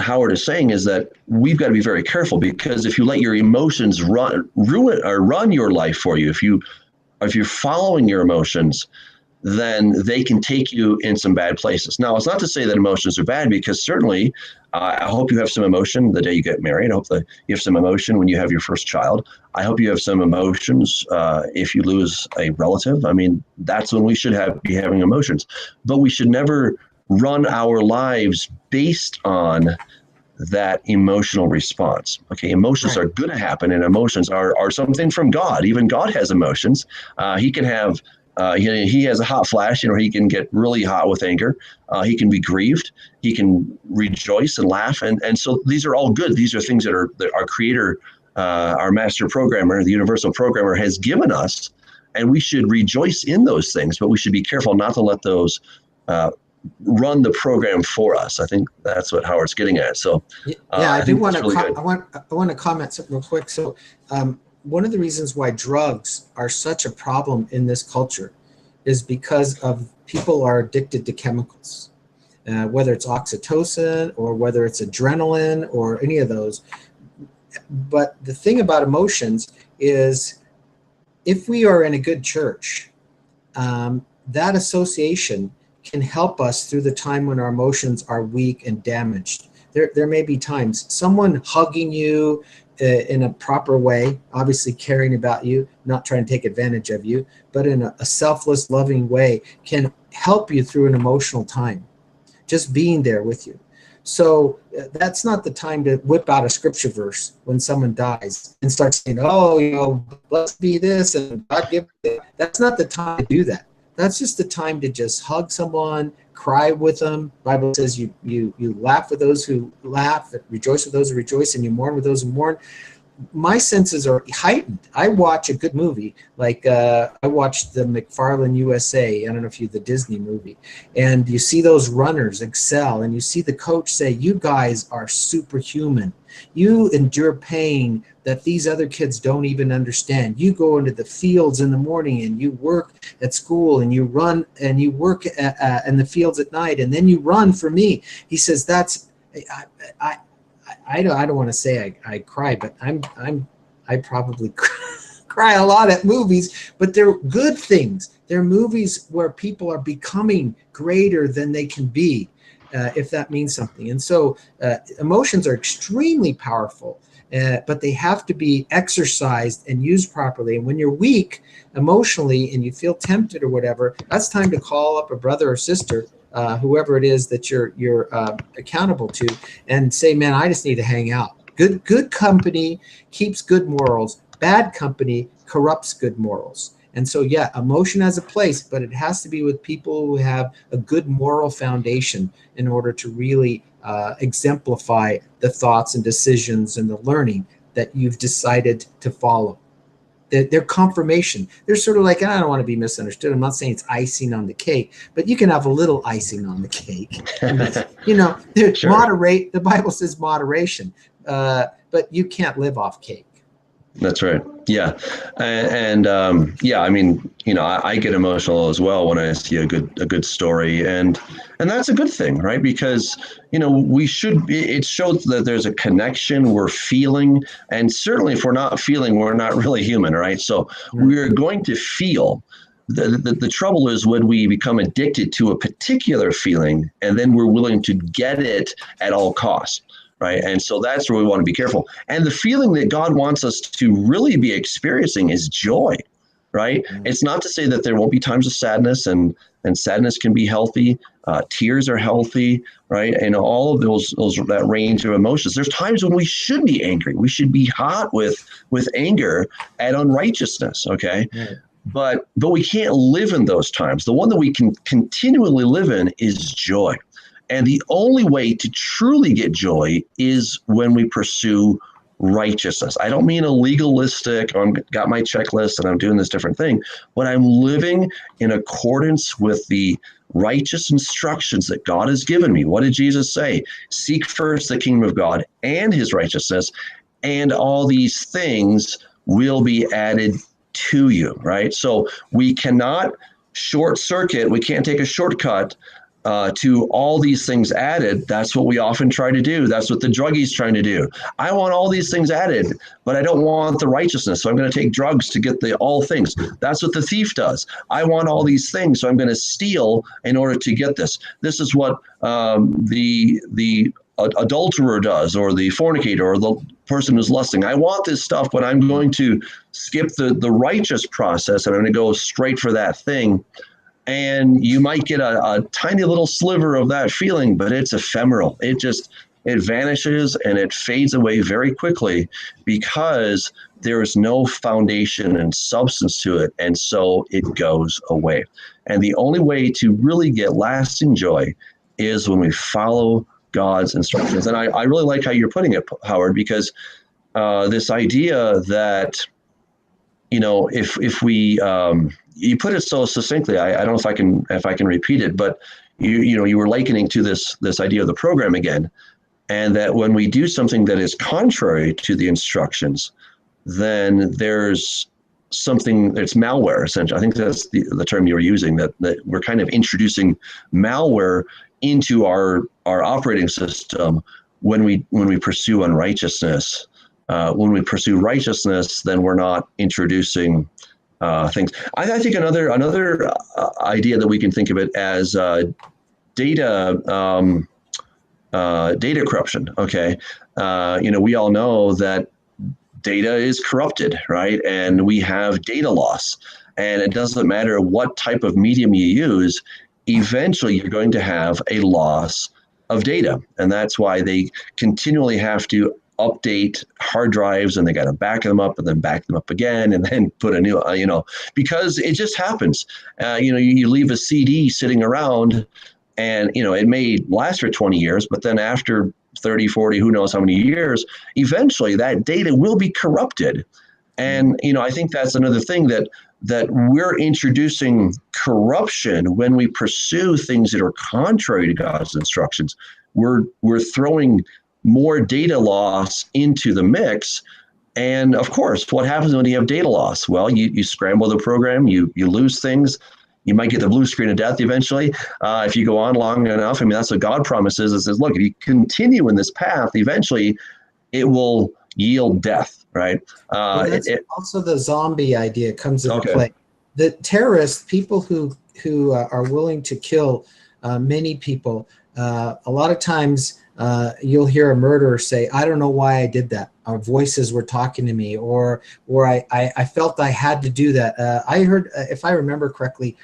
Howard is saying is that we've got to be very careful, because if you let your emotions run your life for you, if you're following your emotions, then they can take you in some bad places. Now, it's not to say that emotions are bad, because certainly I hope you have some emotion the day you get married. I hope that you have some emotion when you have your first child. I hope you have some emotions if you lose a relative. I mean, that's when we should be having emotions. But we should never run our lives based on that emotional response. Okay, emotions are going to happen, and emotions are something from God. Even God has emotions. He can have he has a hot flash. He can get really hot with anger. He can be grieved. He can rejoice and laugh, and so these are all good. These are things that our Creator, our Master Programmer, the Universal Programmer, has given us, and we should rejoice in those things. But we should be careful not to let those run the program for us. I think that's what Howard's getting at. So I do want to I want to comment something real quick. So one of the reasons why drugs are such a problem in this culture is because of people are addicted to chemicals, whether it's oxytocin or whether it's adrenaline or any of those. But the thing about emotions is, if we are in a good church, that association can help us through the time when our emotions are weak and damaged. There may be times someone hugging you in a proper way, obviously caring about you, not trying to take advantage of you, but in a selfless, loving way, can help you through an emotional time, just being there with you. So that's not the time to whip out a scripture verse when someone dies and start saying, oh, blessed be this and God give it. That's not the time to do that. That's just the time to just hug someone, cry with them. The Bible says you laugh with those who laugh, rejoice with those who rejoice, and you mourn with those who mourn. My senses are heightened. I watch a good movie, like I watched the McFarlane USA. I don't know if the Disney movie, and you see those runners excel, and you see the coach say, "You guys are superhuman. You endure pain that these other kids don't even understand. You go into the fields in the morning, and you work at school, and you run, and you work in the fields at night, and then you run for me." He says, "That's I don't want to say I cry, but I probably cry a lot at movies, but they're good things. They're movies where people are becoming greater than they can be, if that means something. And so emotions are extremely powerful, but they have to be exercised and used properly. And when you're weak emotionally and you feel tempted or whatever, that's time to call up a brother or sister, whoever it is that you're accountable to, and say, man, I just need to hang out. Good company keeps good morals. Bad company corrupts good morals. And so, yeah, emotion has a place, but it has to be with people who have a good moral foundation in order to really exemplify the thoughts and decisions and the learning that you've decided to follow. They're confirmation. They're sort of like, I don't want to be misunderstood. I'm not saying it's icing on the cake, but you can have a little icing on the cake. Sure. Moderate. The Bible says moderation, but you can't live off cake. That's right. Yeah. And I mean, I get emotional as well when I see a good story, and that's a good thing, right? Because, it shows that there's a connection, we're feeling, and certainly if we're not feeling, we're not really human, right? So we're going to feel. The trouble is when we become addicted to a particular feeling, and then we're willing to get it at all costs. Right. And so that's where we want to be careful. And the feeling that God wants us to really be experiencing is joy. Right. Mm-hmm. It's not to say that there won't be times of sadness, and sadness can be healthy. Tears are healthy. Right. And all of those that range of emotions. There's times when we should be angry. We should be hot with anger at unrighteousness. OK. Mm-hmm. But we can't live in those times. The one that we can continually live in is joy. And the only way to truly get joy is when we pursue righteousness. I don't mean a legalistic, I've got my checklist and I'm doing this different thing, but I'm living in accordance with the righteous instructions that God has given me. What did Jesus say? Seek first the kingdom of God and his righteousness, and all these things will be added to you, right? So we cannot short circuit, we can't take a shortcut to all these things added, that's what we often try to do. That's what the druggie's trying to do. I want all these things added, but I don't want the righteousness. So I'm going to take drugs to get the all things. That's what the thief does. I want all these things, so I'm going to steal in order to get this. This is what the adulterer does, or the fornicator, or the person who's lusting. I want this stuff, but I'm going to skip the righteous process, and I'm going to go straight for that thing. And you might get a tiny little sliver of that feeling, but it's ephemeral. It vanishes and it fades away very quickly because there is no foundation and substance to it. And so it goes away. And the only way to really get lasting joy is when we follow God's instructions. And I really like how you're putting it, Howard, because this idea that, if we, you put it so succinctly, I don't know if I can repeat it, but you were likening to this idea of the program again, and that when we do something that is contrary to the instructions, then there's something that's malware, essentially. I think that's the term you were using, that we're kind of introducing malware into our operating system when we pursue unrighteousness. When we pursue righteousness, then we're not introducing things. I think another idea that we can think of it as data corruption. Okay, we all know that data is corrupted, right? And we have data loss, and it doesn't matter what type of medium you use. Eventually, you're going to have a loss of data, and that's why they continually have to update hard drives, and they got to back them up and then back them up again and then put a new, because it just happens. You leave a CD sitting around, and, it may last for 20 years, but then after 30, 40, who knows how many years, eventually that data will be corrupted. And, I think that's another thing that we're introducing corruption when we pursue things that are contrary to God's instructions. We're throwing more data loss into the mix. And of course, what happens when you have data loss? Well, you scramble the program, you lose things. You might get the blue screen of death eventually if you go on long enough. I mean, that's what God promises. It says, look, if you continue in this path, eventually it will yield death, right? Also the zombie idea comes into play. The terrorists, people who are willing to kill many people, a lot of times you'll hear a murderer say, I don't know why I did that. Our voices were talking to me, or I felt I had to do that. I heard, if I remember correctly,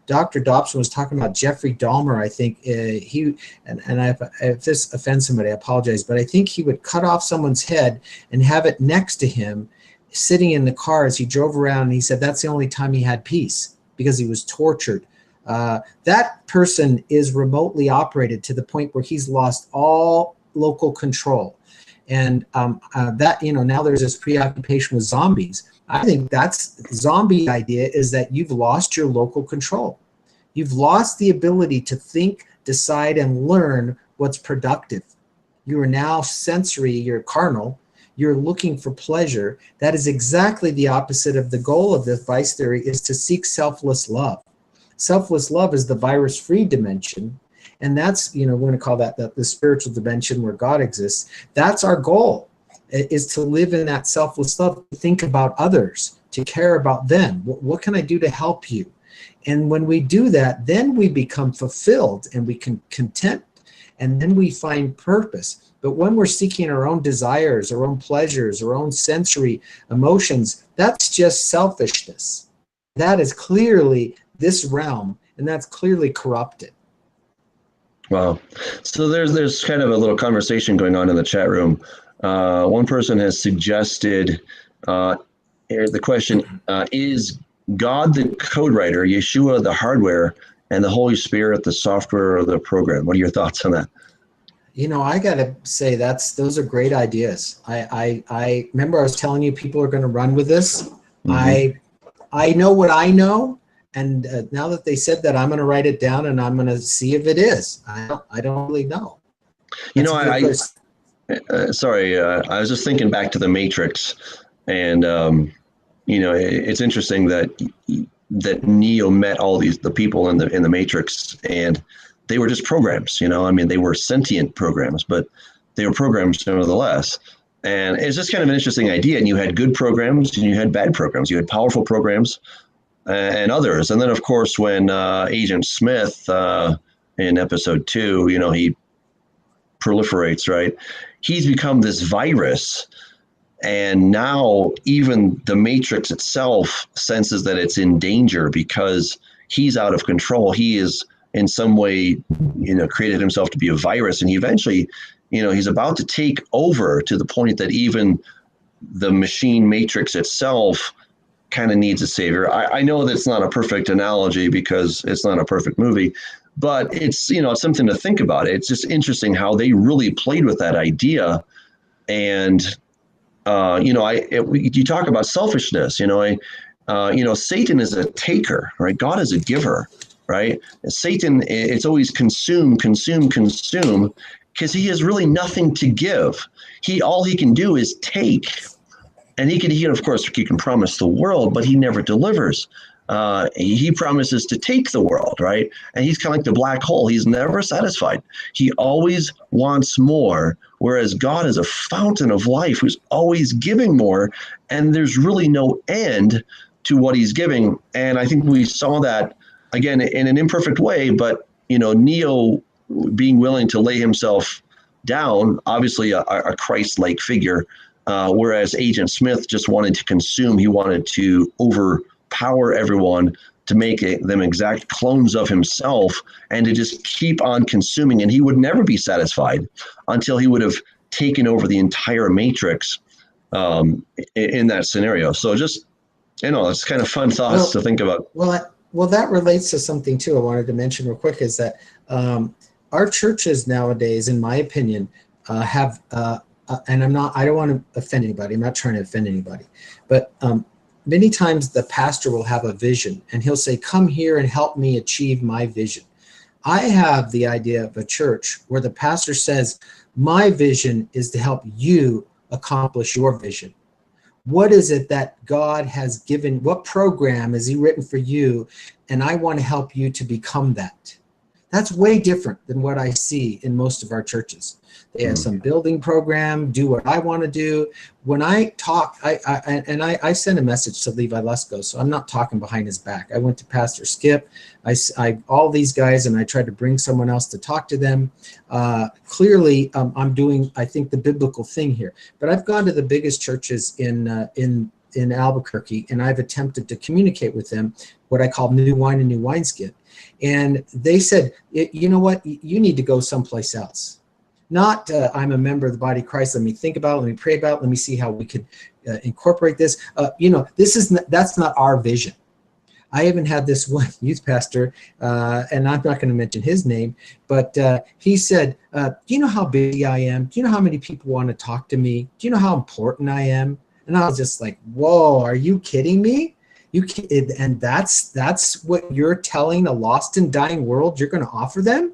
Dr. Dobson was talking about Jeffrey Dahmer. I think if this offends somebody, I apologize, but I think he would cut off someone's head and have it next to him, sitting in the car as he drove around, and he said that's the only time he had peace, because he was tortured. That person is remotely operated to the point where he's lost all local control. And now there's this preoccupation with zombies. I think that's zombie idea, is that you've lost your local control. You've lost the ability to think, decide, and learn what's productive. You are now sensory, you're carnal, you're looking for pleasure. That is exactly the opposite of the goal of this vice theory, is to seek selfless love. Selfless love is the virus-free dimension, and that's, we're going to call that the spiritual dimension where God exists. That's our goal, is to live in that selfless love, to think about others, to care about them. What can I do to help you? And when we do that, then we become fulfilled and we can content, and then we find purpose. But when we're seeking our own desires, our own pleasures, our own sensory emotions, that's just selfishness. That is clearly this realm, and that's clearly corrupted. Wow. So there's kind of a little conversation going on in the chat room. One person has suggested the question, is God the code writer, Yeshua the hardware, and the Holy Spirit the software or the program? What are your thoughts on that? I got to say, those are great ideas. I remember I was telling you people are going to run with this. Mm-hmm. I know what I know. And now that they said that, I'm going to write it down and I'm going to see if it is. I don't really know. Sorry, I was just thinking back to the Matrix, and it's interesting that Neo met all the people in the Matrix, and they were just programs, I mean, they were sentient programs, but they were programs nevertheless. And it's just kind of an interesting idea. And you had good programs and you had bad programs. You had powerful programs and others. And then, of course, when Agent Smith in episode 2, he proliferates, right? He's become this virus. And now even the Matrix itself senses that it's in danger because he's out of control. He is in some way, created himself to be a virus. And he eventually, he's about to take over to the point that even the machine Matrix itself kind of needs a savior. I know that's not a perfect analogy because it's not a perfect movie, but it's, it's something to think about. It's just interesting how they really played with that idea. And, you talk about selfishness, Satan is a taker, right? God is a giver, right? Satan, it's always consume, because he has really nothing to give. All he can do is take. And he can promise the world, but he never delivers. He promises to take the world, right? And he's kind of like the black hole. He's never satisfied. He always wants more, whereas God is a fountain of life who's always giving more, and there's really no end to what he's giving. And I think we saw that, again, in an imperfect way, but, Neo being willing to lay himself down, obviously a Christ-like figure, whereas Agent Smith just wanted to consume. He wanted to overpower everyone to make them exact clones of himself and to just keep on consuming. And he would never be satisfied until he would have taken over the entire Matrix in that scenario. So just, it's kind of fun thoughts to think about. Well, that relates to something too I wanted to mention real quick, is that our churches nowadays, in my opinion, have, and I don't want to offend anybody. I'm not trying to offend anybody, but many times the pastor will have a vision and he'll say, come here and help me achieve my vision. I have the idea of a church where the pastor says, my vision is to help you accomplish your vision. What is it that God has given? What program has he written for you? And I want to help you to become that. That's way different than what I see in most of our churches. They have some building program, do what I want to do. When I talk, I sent a message to Levi Lusko, so I'm not talking behind his back. I went to Pastor Skip, all these guys, and I tried to bring someone else to talk to them. Clearly, I'm doing, I think, the biblical thing here. But I've gone to the biggest churches in Albuquerque, and I've attempted to communicate with them, what I call new wine and new wineskin. And they said, you know what, you need to go someplace else. Not, I'm a member of the body of Christ. Let me think about it. Let me pray about it. Let me see how we could incorporate this. That's not our vision. I even had this one youth pastor, and I'm not going to mention his name, but he said, do you know how busy I am? Do you know how many people want to talk to me? Do you know how important I am? And I was just like, whoa, are you kidding me? And that's what you're telling a lost and dying world you're going to offer them?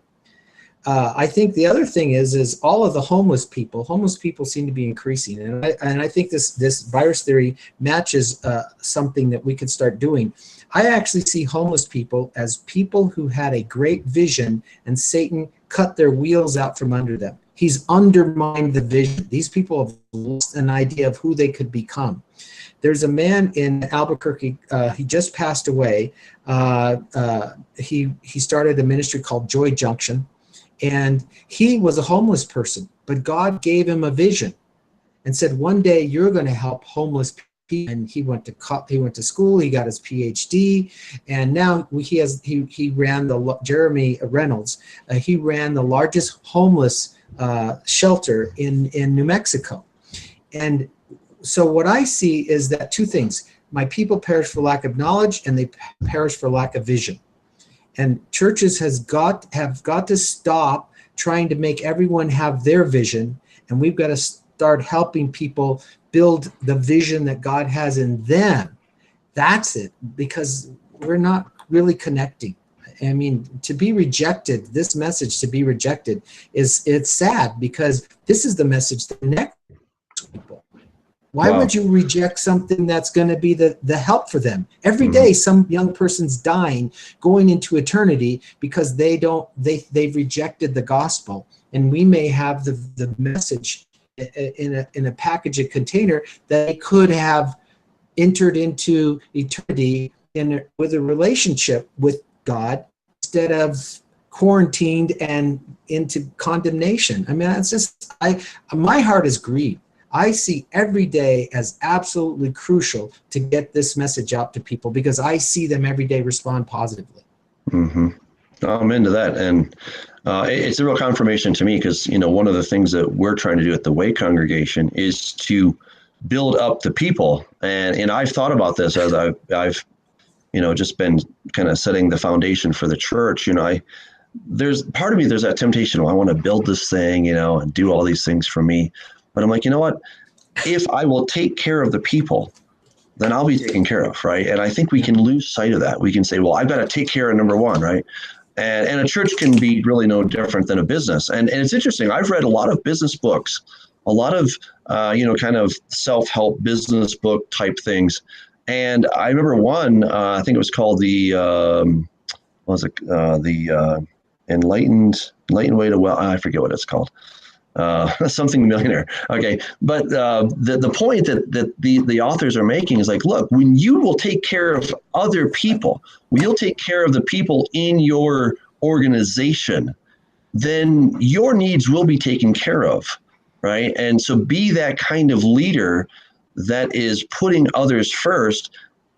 I think the other thing is all of the homeless people seem to be increasing. And I think this virus theory matches something that we could start doing. I actually see homeless people as people who had a great vision and Satan cut their wheels out from under them. He's undermined the vision. These people have lost an idea of who they could become. There's a man in Albuquerque, he just passed away. He started a ministry called Joy Junction. And he was a homeless person, but God gave him a vision and said, one day you're going to help homeless people. And he went to school, he got his PhD, and now he ran Jeremy Reynolds. He ran the largest homeless shelter in New Mexico. And so what I see is that two things: my people perish for lack of knowledge, and they perish for lack of vision. And churches have got to stop trying to make everyone have their vision, and we've got to start helping people build the vision that God has in them. That's it, because we're not really connecting. I mean, to be rejected, this message to be rejected it's sad, because this is the message that connects people. Why Wow. would you reject something that's going to be the help for them? Every Mhm. day, some young person's dying, going into eternity because they've rejected the gospel. And we may have the message in a package, a container that they could have entered into eternity with a relationship with God instead of quarantined and into condemnation. I mean, that's just, my heart is grieved. I see every day as absolutely crucial to get this message out to people because I see them every day respond positively. Mm-hmm. I'm into that. And it's a real confirmation to me because, one of the things that we're trying to do at the Way Congregation is to build up the people. And I've thought about this as I've just been kind of setting the foundation for the church. There's part of me, there's that temptation. I want to build this thing, and do all these things for me. But I'm like, you know what? If I will take care of the people, then I'll be taken care of, right? And I think we can lose sight of that. We can say, well, I've got to take care of number one, right? And a church can be really no different than a business. And it's interesting. I've read a lot of business books, a lot of, kind of self-help business book type things. And I remember one, I think it was called the Enlightened Way to Well, I forget what it's called. Something millionaire. Okay. But the point that the authors are making is like, look, when you will take care of other people, when you'll take care of the people in your organization, then your needs will be taken care of, right? And so be that kind of leader that is putting others first,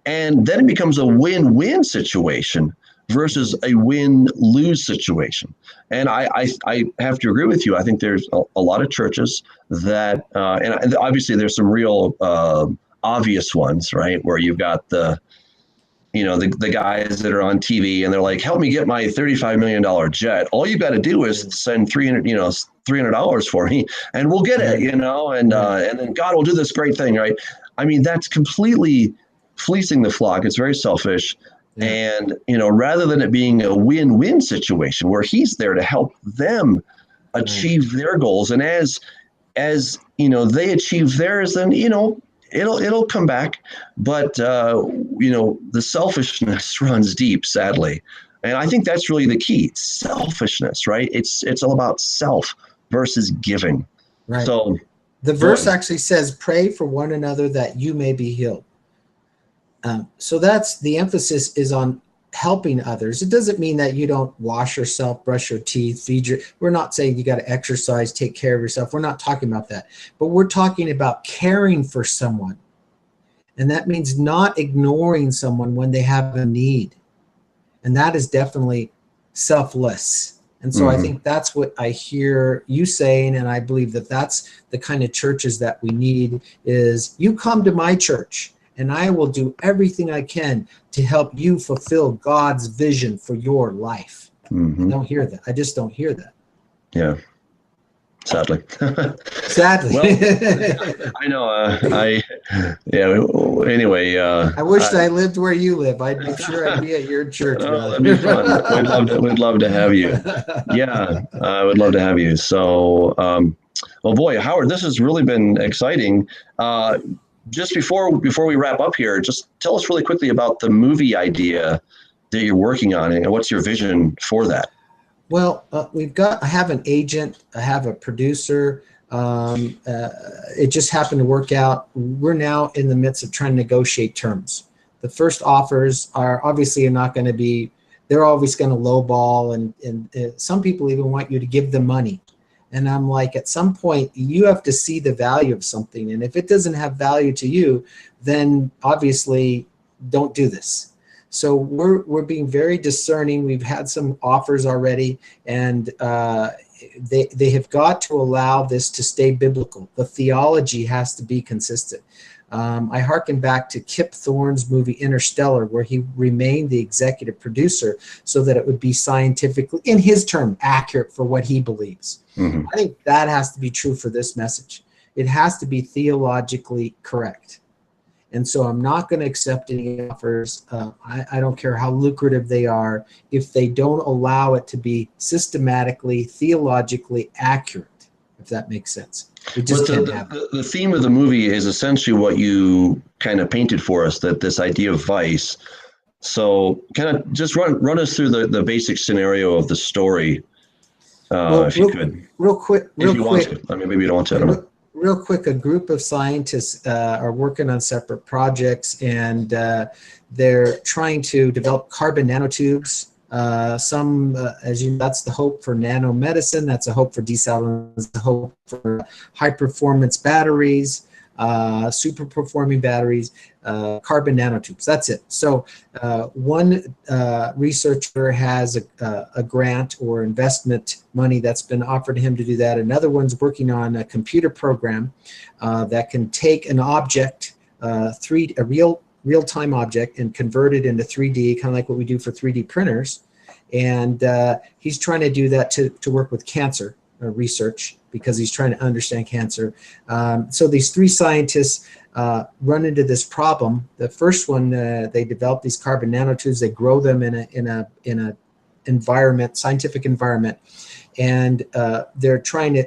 and then it becomes a win-win situation versus a win-lose situation. And I have to agree with you. I think there's a lot of churches that, and obviously there's some real obvious ones, right? Where you've got the guys that are on TV and they're like, help me get my $35 million jet. All you got to do is send $300 for me and we'll get it, and then God will do this great thing, right? I mean, that's completely fleecing the flock. It's very selfish. Yeah. And, rather than it being a win-win situation where he's there to help them achieve their goals. And as they achieve theirs, then, it'll come back. But, the selfishness runs deep, sadly. And I think that's really the key. Selfishness, right? It's all about self versus giving. Right. So the verse actually says, pray for one another that you may be healed. So that's the emphasis is on helping others. It doesn't mean that you don't wash yourself, brush your teeth, we're not saying you got to exercise, take care of yourself. We're not talking about that, but we're talking about caring for someone. And that means not ignoring someone when they have a need. And that is definitely selfless. And so I think that's what I hear you saying. And I believe that that's the kind of churches that we need is you come to my church and I will do everything I can to help you fulfill God's vision for your life. I don't hear that. I just don't hear that. Yeah. Sadly. Sadly. Well, I know. Anyway. I wish I lived where you live. I'm sure I'd be at your church. That'd be fun. We'd love to have you. Yeah, I would love to have you. So, well, boy, Howard, this has really been exciting. Just before we wrap up here, just tell us really quickly about the movie idea that you're working on and what's your vision for that. Well, I have an agent, I have a producer. It just happened to work out. We're now in the midst of trying to negotiate terms. The first offers are obviously not going to be, they're always going to lowball and some people even want you to give them money. And I'm like, at some point, you have to see the value of something. And if it doesn't have value to you, then obviously don't do this. So we're being very discerning. We've had some offers already, and they have got to allow this to stay biblical. The theology has to be consistent. I hearken back to Kip Thorne's movie Interstellar, where he remained the executive producer so that it would be scientifically, in his term, accurate for what he believes. I think that has to be true for this message. It has to be theologically correct. And so I'm not going to accept any offers. I don't care how lucrative they are if they don't allow it to be systematically, theologically accurate. if that makes sense. We just But can't have it. the theme of the movie is essentially what you kind of painted for us, that this idea of vice. So kind of just run us through the basic scenario of the story, if you could. Real quick. If you want to. I mean, maybe you don't want to. I don't know. Real quick, a group of scientists are working on separate projects, and they're trying to develop carbon nanotubes. That's the hope for nanomedicine. That's a hope for desalination. That's a hope for high performance batteries, super performing batteries, carbon nanotubes. That's it. So one researcher has a grant or investment money that's been offered to him to do that. Another one's working on a computer program that can take an object, a real-time object, and convert it into 3D, kind of like what we do for 3D printers. And he's trying to do that to work with cancer research, because he's trying to understand cancer. So these three scientists run into this problem. The first one, they develop these carbon nanotubes. They grow them in a environment, scientific environment, and they're trying to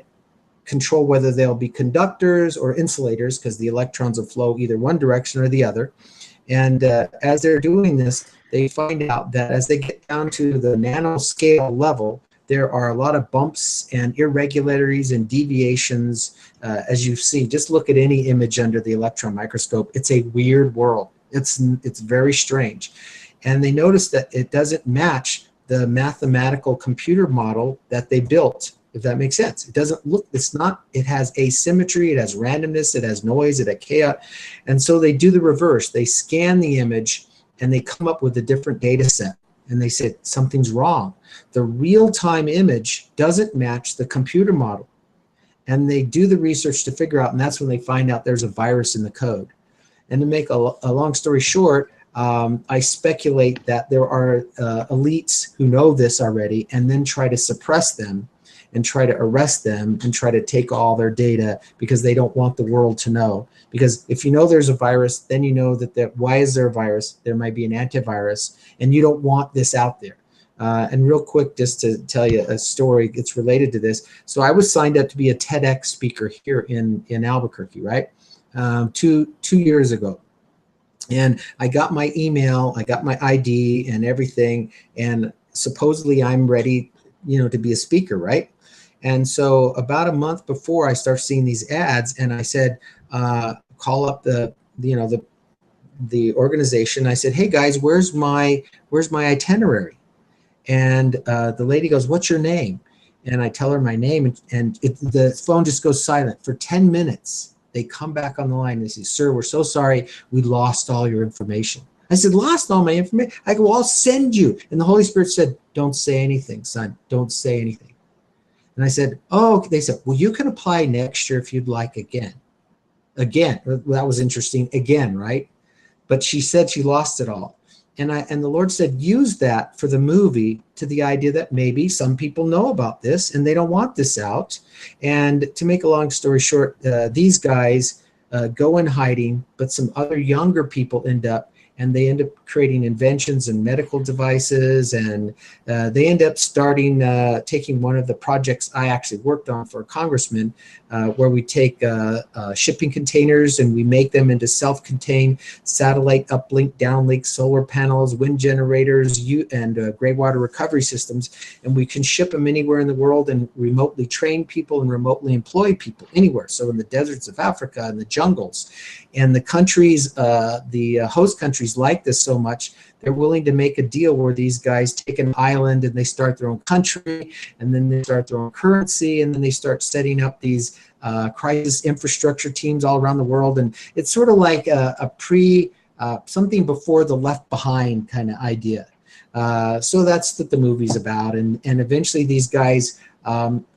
control whether they'll be conductors or insulators, because the electrons will flow either one direction or the other. And as they're doing this, they find out that as they get down to the nanoscale level, there are a lot of bumps and irregularities and deviations. As you see, just look at any image under the electron microscope. It's a weird world. It's very strange. And they notice that it doesn't match the mathematical computer model that they built, if that makes sense. It doesn't look, it has asymmetry, it has randomness, it has noise, it has chaos. And so they do the reverse. They scan the image and they come up with a different data set. And they said, something's wrong. The real-time image doesn't match the computer model. And they do the research to figure out, and that's when they find out there's a virus in the code. And to make a long story short, I speculate that there are elites who know this already and then try to suppress them and try to arrest them and try to take all their data, because they don't want the world to know. Because if you know there's a virus, then you know that why is there a virus? There might be an antivirus, and you don't want this out there. And real quick, just to tell you a story, it's related to this. So I was signed up to be a TEDx speaker here in Albuquerque, right? 2 years ago. And I got my email, I got my ID and everything, and supposedly I'm ready, to be a speaker, right? And so about a month before, I start seeing these ads, and I said, call up the organization. I said, hey guys, where's my itinerary? And the lady goes, what's your name? And I tell her my name, and the phone just goes silent for 10 minutes. They come back on the line and they say, sir, we're so sorry, we lost all your information. I said, lost all my information? I go, well, I'll send you. And the Holy Spirit said, don't say anything, son, don't say anything. And I said, oh, they said, well, you can apply next year if you'd like again. Again, that was interesting, again, right? But she said she lost it all. And the Lord said, use that for the movie, to the idea that maybe some people know about this and they don't want this out. And to make a long story short, these guys go in hiding, but some other younger people end up creating inventions and medical devices, and they end up taking one of the projects I actually worked on for a congressman, where we take shipping containers and we make them into self-contained satellite uplink, downlink solar panels, wind generators, and gray water recovery systems, and we can ship them anywhere in the world and remotely train people and remotely employ people anywhere. So in the deserts of Africa and the jungles, and the countries, the host countries like this so much, they're willing to make a deal where these guys take an island and they start their own country, and then they start their own currency, and then they start setting up these crisis infrastructure teams all around the world. And it's sort of like something before the Left Behind kind of idea. So that's what the movie's about. And eventually these guys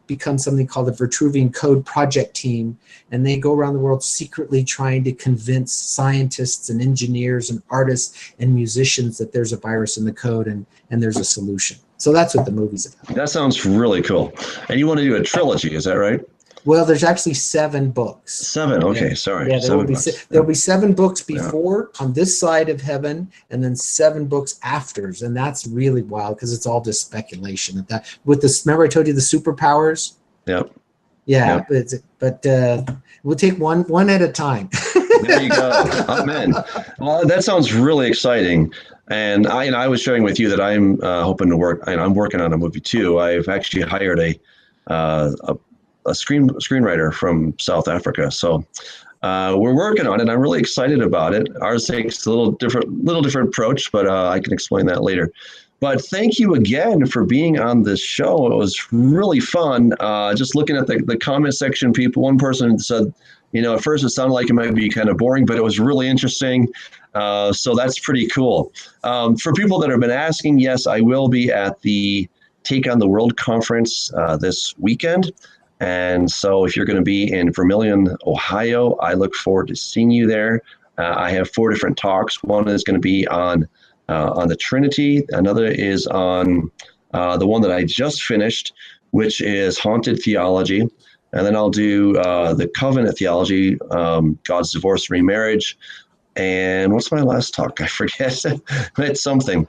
become something called the Vitruvian Code Project Team, and they go around the world secretly trying to convince scientists and engineers and artists and musicians that there's a virus in the code and there's a solution. So that's what the movie's about. That sounds really cool. And you want to do a trilogy, is that right? Well, there's actually 7 books. 7, okay, yeah. Sorry. Yeah, there'll be 7 books before, on this side of heaven, and then 7 books afters, and that's really wild because it's all just speculation. Remember I told you the superpowers? Yep. Yeah, Yep. but we'll take one at a time. There you go. Amen. Well, that sounds really exciting. And I was sharing with you that I'm hoping to work, and I'm working on a movie too. I've actually hired a screenwriter from South Africa. So we're working on it. I'm really excited about it. Ours takes a little different approach, but I can explain that later. But thank you again for being on this show. It was really fun. Just looking at the comment section, one person said, at first it sounded like it might be kind of boring, but it was really interesting. So that's pretty cool. For people that have been asking, yes, I will be at the Take on the World conference this weekend. And so if you're going to be in Vermilion, Ohio, I look forward to seeing you there. I have 4 different talks. One is going to be on the Trinity. Another is on the one that I just finished, which is haunted theology. And then I'll do the covenant theology, God's divorce and remarriage. And what's my last talk? I forget. It's something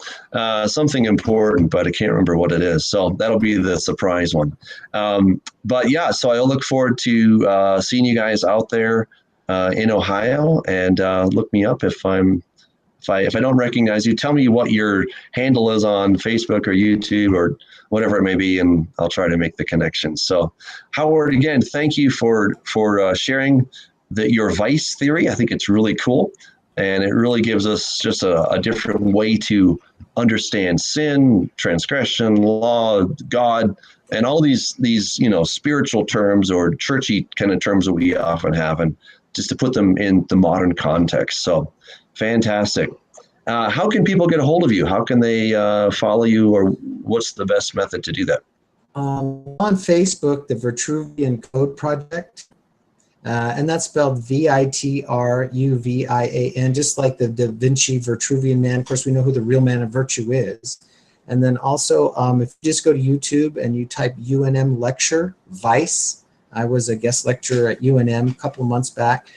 important, but I can't remember what it is. So that'll be the surprise one. But yeah, so I look forward to seeing you guys out there in Ohio, and look me up if I don't recognize you. Tell me what your handle is on Facebook or YouTube or whatever it may be, and I'll try to make the connection. So, Howard, again, thank you for sharing your vice theory. I think it's really cool, and it really gives us just a different way to understand sin, transgression, law, God, and all these spiritual terms or churchy kind of terms that we often have, and just to put them in the modern context. So, fantastic. How can people get a hold of you? How can they follow you, or what's the best method to do that? On Facebook, the Vitruvian Code Project, and that's spelled Vitruvian, just like the Da Vinci Vitruvian Man. Of course, we know who the real man of virtue is. And then also, if you just go to YouTube and you type UNM lecture, Vice, I was a guest lecturer at UNM a couple of months back.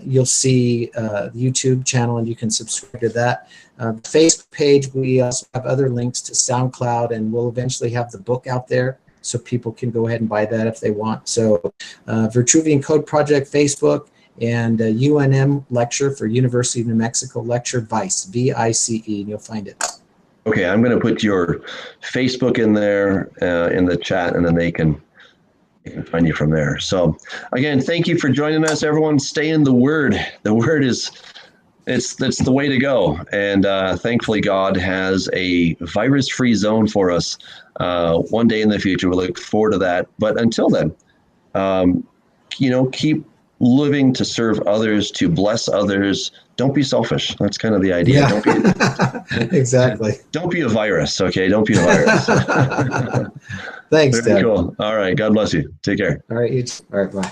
You'll see the YouTube channel, and you can subscribe to that. Facebook page, we also have other links to SoundCloud, and we'll eventually have the book out there so people can go ahead and buy that if they want. So Vitruvian Code Project Facebook, and UNM lecture for University of New Mexico lecture, Vice, V-I-C-E, and you'll find it. Okay, I'm going to put your Facebook in there in the chat, and then they can find you from there. So again, thank you for joining us, everyone. Stay in the Word. The Word is it's the way to go. And thankfully, God has a virus-free zone for us one day in the future. We look forward to that. But until then, keep living to serve others, to bless others. Don't be selfish. That's kind of the idea. Yeah. Don't be, exactly. Don't be a virus. Okay, don't be a virus. Thanks, Very Dad. cool. All right. God bless you. Take care. All right. All right. Bye.